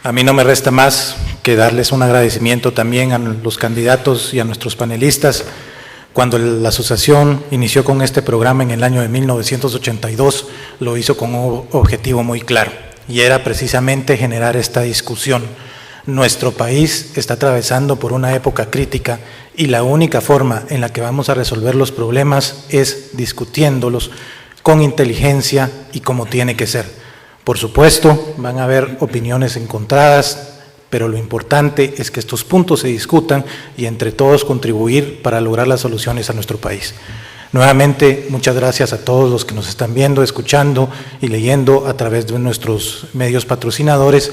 A mí no me resta más que darles un agradecimiento también a los candidatos y a nuestros panelistas. Cuando la asociación inició con este programa en el año de 1982, lo hizo con un objetivo muy claro, y era precisamente generar esta discusión. Nuestro país está atravesando por una época crítica, y la única forma en la que vamos a resolver los problemas es discutiéndolos con inteligencia y como tiene que ser. Por supuesto, van a haber opiniones encontradas, pero lo importante es que estos puntos se discutan y entre todos contribuir para lograr las soluciones a nuestro país. Nuevamente, muchas gracias a todos los que nos están viendo, escuchando y leyendo a través de nuestros medios patrocinadores,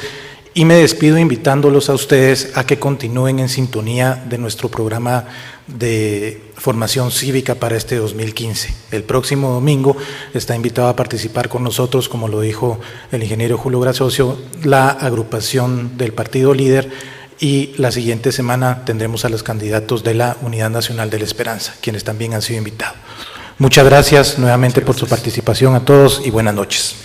y me despido invitándolos a ustedes a que continúen en sintonía de nuestro programa de formación cívica para este 2015. El próximo domingo está invitado a participar con nosotros, como lo dijo el ingeniero Julio Grassocio, la agrupación del Partido Líder, y la siguiente semana tendremos a los candidatos de la Unidad Nacional de la Esperanza, quienes también han sido invitados. Muchas gracias nuevamente por su participación a todos y buenas noches.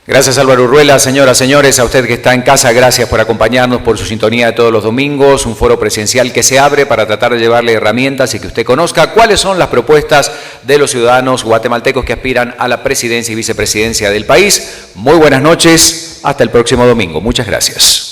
Gracias, Álvaro Urruela. Señoras, señores, a usted que está en casa, gracias por acompañarnos, por su sintonía de todos los domingos. Un foro presidencial que se abre para tratar de llevarle herramientas y que usted conozca cuáles son las propuestas de los ciudadanos guatemaltecos que aspiran a la presidencia y vicepresidencia del país. Muy buenas noches, hasta el próximo domingo. Muchas gracias.